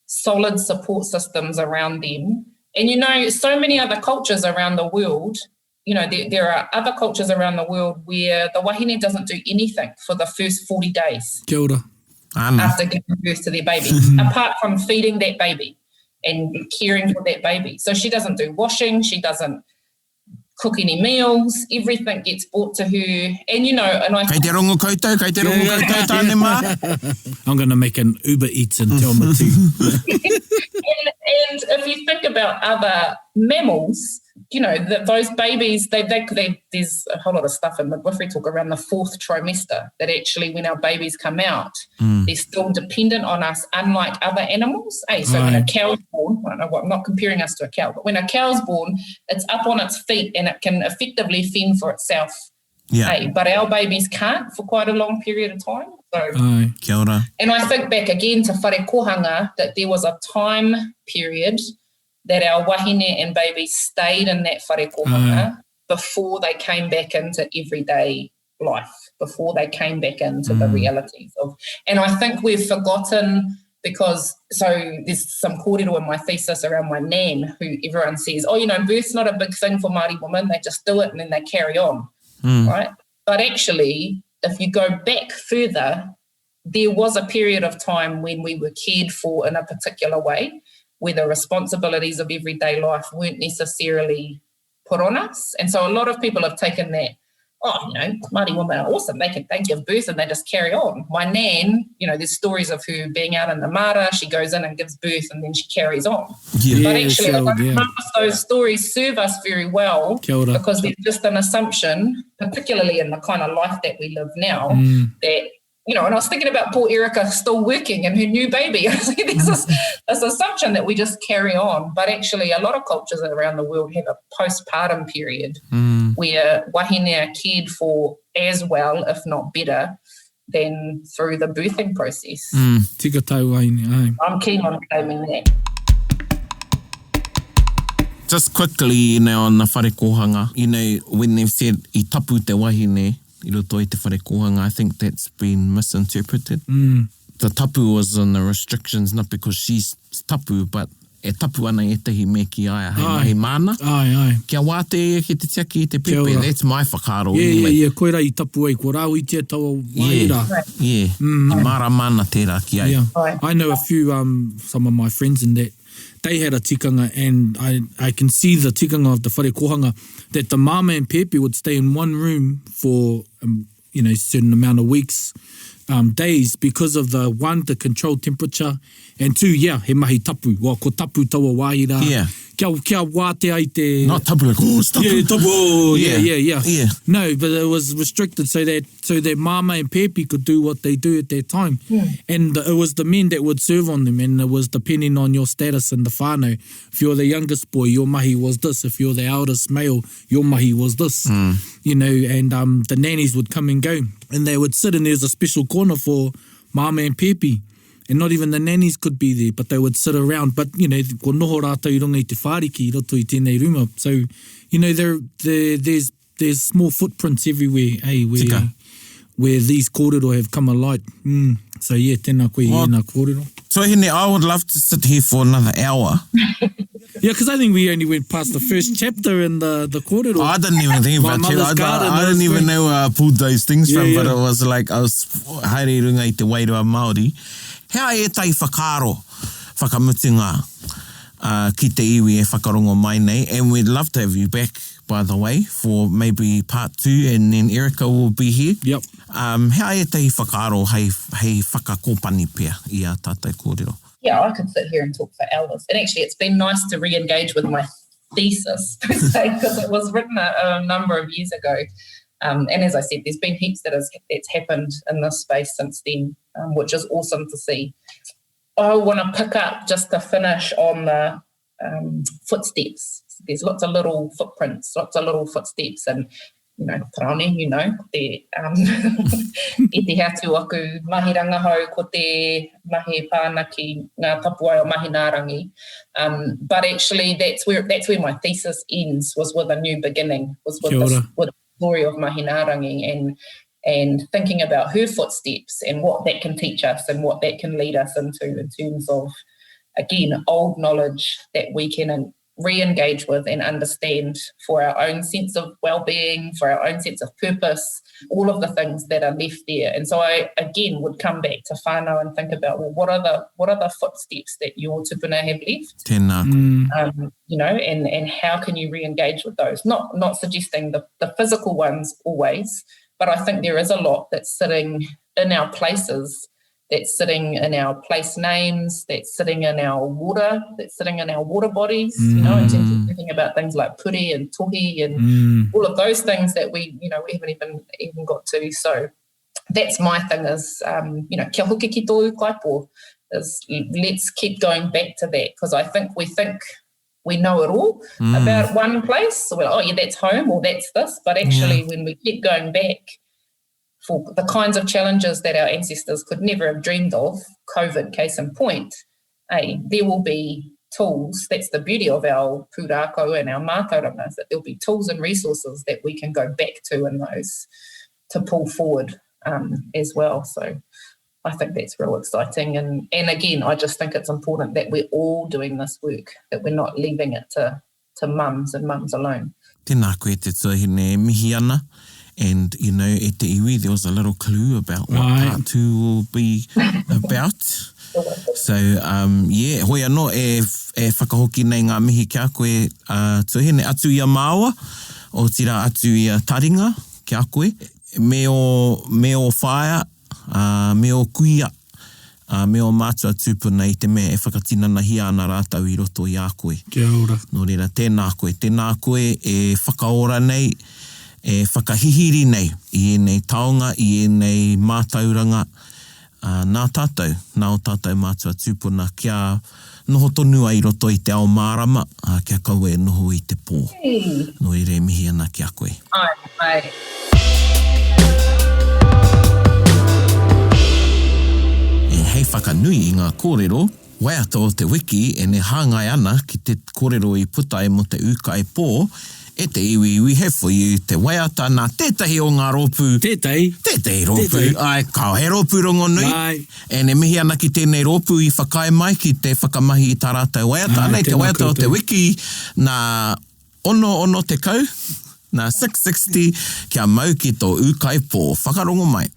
solid support systems around them. And, so many other cultures around the world, there are other cultures around the world where the wahine doesn't do anything for the first 40 days. Kia ora. After giving birth to their baby, apart from feeding that baby and caring for that baby. So she doesn't do washing, she doesn't cook any meals, everything gets brought to her. And, you know, and I... Kei te rongo koutou, tāne mā. I'm going to make an Uber Eats and tell me too. and if you think about other mammals, you know, those babies, there's a whole lot of stuff in midwifery talk around the 4th trimester that actually when our babies come out, they're still dependent on us, unlike other animals. So when a cow's born, I'm not comparing us to a cow, but when a cow's born, it's up on its feet and it can effectively fend for itself. Yeah. But our babies can't for quite a long period of time. So, kia ora. And I think back again to whare kohanga, that there was a time period that our wahine and babies stayed in that whare kohanga before they came back into everyday life, before they came back into the realities of. And I think we've forgotten because, so there's some kōrero in my thesis around my nan who everyone says, oh, you know, birth's not a big thing for Māori women, they just do it and then they carry on, right? But actually, if you go back further, there was a period of time when we were cared for in a particular way, where the responsibilities of everyday life weren't necessarily put on us. And so a lot of people have taken that, oh, you know, Māori women are awesome. They give birth and they just carry on. My nan, you know, there's stories of her being out in the mara, she goes in and gives birth and then she carries on. But actually, none of those stories serve us very well because there's just an assumption, particularly in the kind of life that we live now, that, you know, and I was thinking about poor Erica still working and her new baby. There's this assumption that we just carry on. But actually, a lot of cultures around the world have a postpartum period where wahine are cared for as well, if not better, than through the birthing process. Tika tau wahine, I'm keen on claiming that. Just quickly, you know, on the whare kohanga, you know, when they've said I tapu te wahine, I roto i te whare kohanga, I think that's been misinterpreted. The tapu was on the restrictions, not because she's tapu, but e tapu ana e tehi me ki aia, hei mahi mana. Kia wate e ki te tiaki i te pepe, that's my whakaro. Yeah, koera I tapu ai, ko rau I te taua waira. I mara mana tērā ki ai. I know a few, some of my friends in that, they had a tikanga and I can see the tikanga of the whare kohanga that the mama and pepe would stay in one room for, you know, a certain amount of weeks, days, because of the the controlled temperature, and two, he mahi tapu, ko tapu taua waira. Kia wate ai te... Not tapu like, oh, it's tapu. Yeah, tapu, yeah. No, but it was restricted so that mama and pepe could do what they do at that time. And it was the men that would serve on them, and it was depending on your status in the whānau. If you're the youngest boy, your mahi was this. If you're the eldest male, your mahi was this. You know, and the nannies would come and go, and they would sit, and there's a special corner for mama and pepe. And not even the nannies could be there, but they would sit around. But, you know, ko noho rātou I runga I te whāriki, I roto I tēnei ruma. So, you know, there's small footprints everywhere, where these kōrero have come alight. So, yeah, tēnā koe nā kōrero. So, Hene, I would love to sit here for another hour. Yeah, because I think we only went past the first chapter in the kōrero. I didn't even think about it. I didn't even know where I pulled those things from, but it was like I was haere runga I te wairua Māori. Hea e tai whakaro, whakamutinga ki te iwi e whakarongo mai nei, and we'd love to have you back, by the way, for maybe part 2, and then Erica will be here. Yep. Hea e tai whakaro hei whakakōpani pia I a tātai kōrero. Yeah, I could sit here and talk for hours. And actually, it's been nice to re-engage with my thesis, per se, because it was written a number of years ago. And as I said, there's been heaps that's happened in this space since then, which is awesome to see. I want to pick up just to finish on the footsteps. There's lots of little footprints, lots of little footsteps, and you know, Parane, you know, e te hatu aku mahi rangahau ko te mahi pāna ki ngā tapuai o mahi nārangi. But actually, that's where my thesis ends, was with a new beginning, was with the story of mahi nārangi and thinking about her footsteps and what that can teach us and what that can lead us into in terms of, again, old knowledge that we can re-engage with and understand for our own sense of well-being, for our own sense of purpose, all of the things that are left there. And so I, again, would come back to whānau and think about, well, what are the footsteps that your tupuna have left? Tēnā. You know, and how can you re-engage with those? Not suggesting the physical ones always, but I think there is a lot that's sitting in our places, that's sitting in our place names, that's sitting in our water, that's sitting in our water bodies, you know, in terms of thinking about things like puri and tohi and all of those things that we haven't even got to. So that's my thing is, kia hoki ki tō ukaipo, is let's keep going back to that, because I think we know it all about one place. So we're like, oh yeah, that's home or that's this. But actually when we keep going back, for the kinds of challenges that our ancestors could never have dreamed of, COVID case in point, there will be tools. That's the beauty of our pūrākau and our mātauranga, that there'll be tools and resources that we can go back to in those to pull forward as well. So I think that's real exciting. And again, I just think it's important that we're all doing this work, that we're not leaving it to mums and mums alone. Tēnā koe te tuahine mihi ana. And, you know, e te iwi, there was a little clue about what part 2 will be about. So, hoi anō e whakahoki nei ngā mihi kia koe tuahine atu ia māua, o tira atu ia taringa kia koe, me o whaia, me o kuia, me o mātua tūpuna I te mea e whakatinana hia ana rātau I roto I a koe. Kia ora. Nō reira, tēnā koe e whakaora nei, e whakahihiri nei I nei taonga, I nei mātauranga, nā tātou, nā o tātou mātua tūpuna, kia noho tonua I roto I te ao mārama, kia kaua e noho I te pō. No I re mihi ana kia koe. Ai. E hei whakanui I ngā kōrero, waiata o te wiki e ne hāngai ana ki te kōrero I puta e mo te ukai pō, e te iwi we have for you te waiata nā tētahi o ngā rōpū. Tētahi rōpū. Ai, kao he rōpū rongo nui. Ai. E ne mihi ana ki tēnei rōpū I whakae mai ki te whakamahi I tā rātou waiata. Nei te waiata o te wiki nā ono te kau, nā 660 kia mau ki tō ukai pō. Whakarongo mai.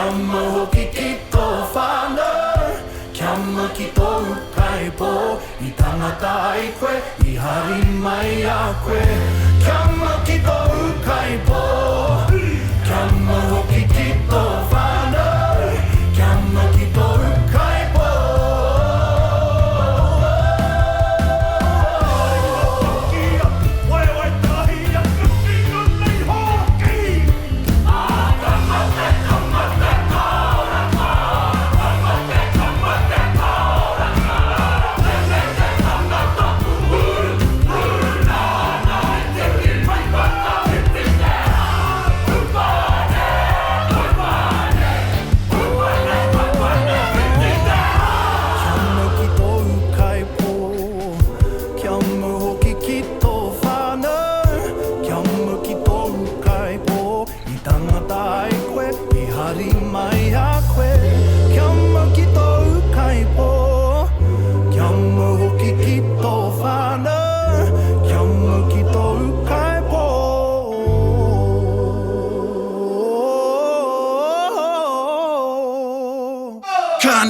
Kia ma hoki ki tō whānau, kia ma ki tō kaipo, I tangata ai koe, I hari mai a koe. Kia ma ki tō kaipo, kia ma hoki ki tō whānau, kia ma ki tō kaipo.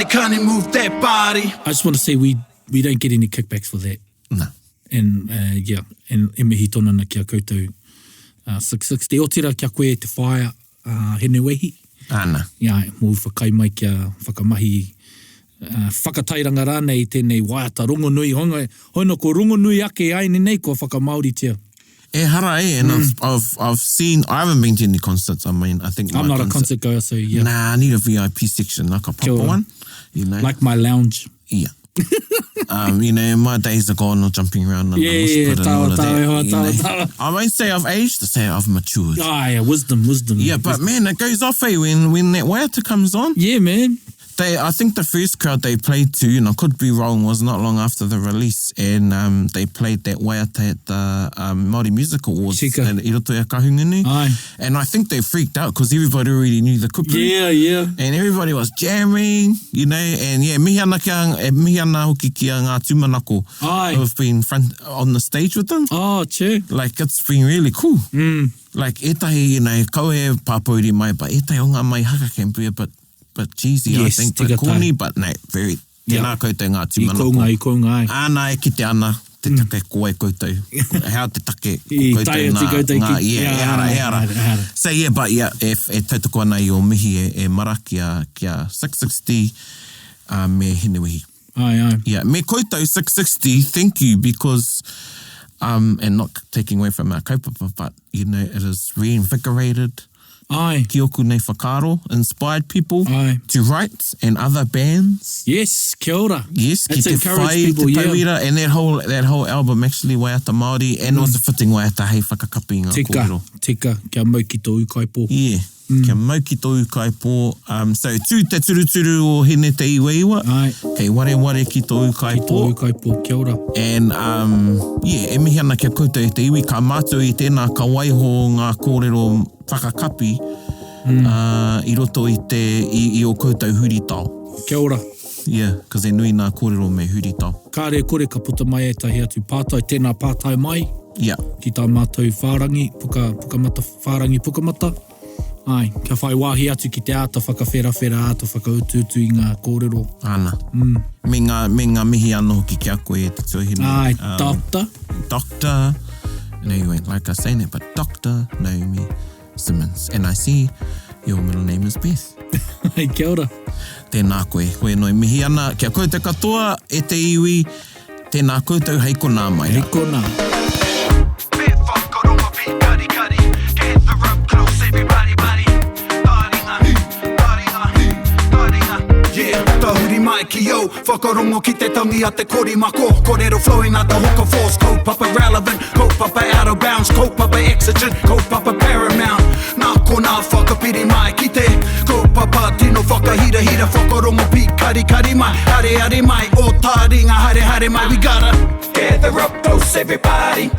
Kani move that body. I just want to say we don't get any kickbacks for that. No. And and e mihi tōna na kia koutou 660. O tira kia koe te whaia hene wehi. Ana. Ia, mō whakai mai kia whakamahi whakatairanga rānei tēnei waiata rongonui. Hoino ko rongonui ake ai nei ko whakamauri tia. E hara e, and I've seen, I haven't been to any concerts, I mean, I think... I'm not a concert goer, so yeah. Nah, I need a VIP section, like a proper one. You know? Like my lounge. Yeah. You know, my days are gone of jumping around and tawa. I won't say I've aged, I say I've matured. Ah, yeah, wisdom. Yeah, but man, it goes off when that waiata comes on. Yeah, man. I think the first crowd they played to, and I could be wrong, was not long after the release, and they played that waiata at the Māori Music Awards Chika. at Irotoia Kahungunu. Aye. And I think they freaked out because everybody already knew the kupuri. Yeah. And everybody was jamming, you know, and yeah, mihi ana hoki kia ngā tūmanako Aye. who have been on the stage with them. Oh, che. Like, it's been really cool. Like, etahi, you know, kau e pāpauri mai, but etahi o ngā mai haka can be a bit cheesy, Yes, I think, tika but corny, but no, very, tēnā koutou ngā tūmanako. I kounga. Ana e kite ana, te take koe koutou. How te take I taia te koutou ki. e ara. So yeah, but yeah, e tautoko ana I o mihi e mara kia 660 me hinewihi. Aye. Yeah, me koutou 660, thank you, because, and not taking away from our kaupapa, but, you know, it has reinvigorated Aye. ki oku nei whakaro, inspired people Aye. to write, and other bands. Yes, kia ora. Yes, It's ki te encouraged whai, people, te yeah. tauira, and that whole album actually waiata Māori, and it was a fitting waiata hei whakakapi ngā kōrero. Tika, kia mau ki tō ukaipo. Yeah, kia mau ki tō ukaipo. So, tū te turuturu o hene te iwa. Aye. Kei ware ki tō Ki tō ukaipo. ukaipo, kia ora. And, yeah, e mihi ana kia koutou e te iwi, ka mātou I tēnā ka waiho ngā kōrero whakakapi, I roto I o koutou huritau. Kia ora. Yeah, because e nui nā kōrero me huritau. Kāre kore ka puta mai e tahi atu pātai, tēnā pātai mai, Yeah. ki tā mātou whārangi, pukamata, whārangi pukamata. Ai, kia whai wāhi atu ki te āta whakawhera āta whakaututu I ngā kōrero. Ana. Me ngā mihi anō ki kia koe e te tuahine. Ai, doctor. Doctor. No, you ain't like I saying it, but Dr. Naomi Simmons. And I see your middle name is Beth. Ai, kia ora. Tēnā koe, koe noi mihi ana. Kia koe te katoa e te iwi, tēnā koutou hei kona mai. Hei kona. Bit whakaronga pi kari. Get the rope close, everybody, buddy. Taringa. Yeah, tahuri mai ki yo. Whakarongo ki te tangi a te korimako. Kōrero flowing out the hook of force. Kaupapa relevant, kaupapa out of bounds. Kaupapa exigent, kaupapa paramount. Nā kona whakapiri mai ki te kaupapa tino whakahira. Whakarongo pi kari mai. Hare mai, o taringa hare mai. We gotta gather up close, everybody.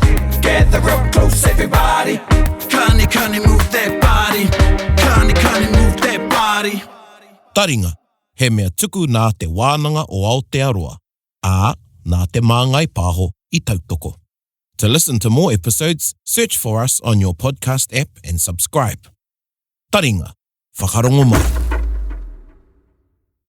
Gather up close, everybody. Kani move that body. Kani move that body. Taringa, he mea tuku nā te wānanga o Aotearoa, ā nā te māngai pāho I tautoko. To listen to more episodes, search for us on your podcast app and subscribe. Taringa, whakarongo mai.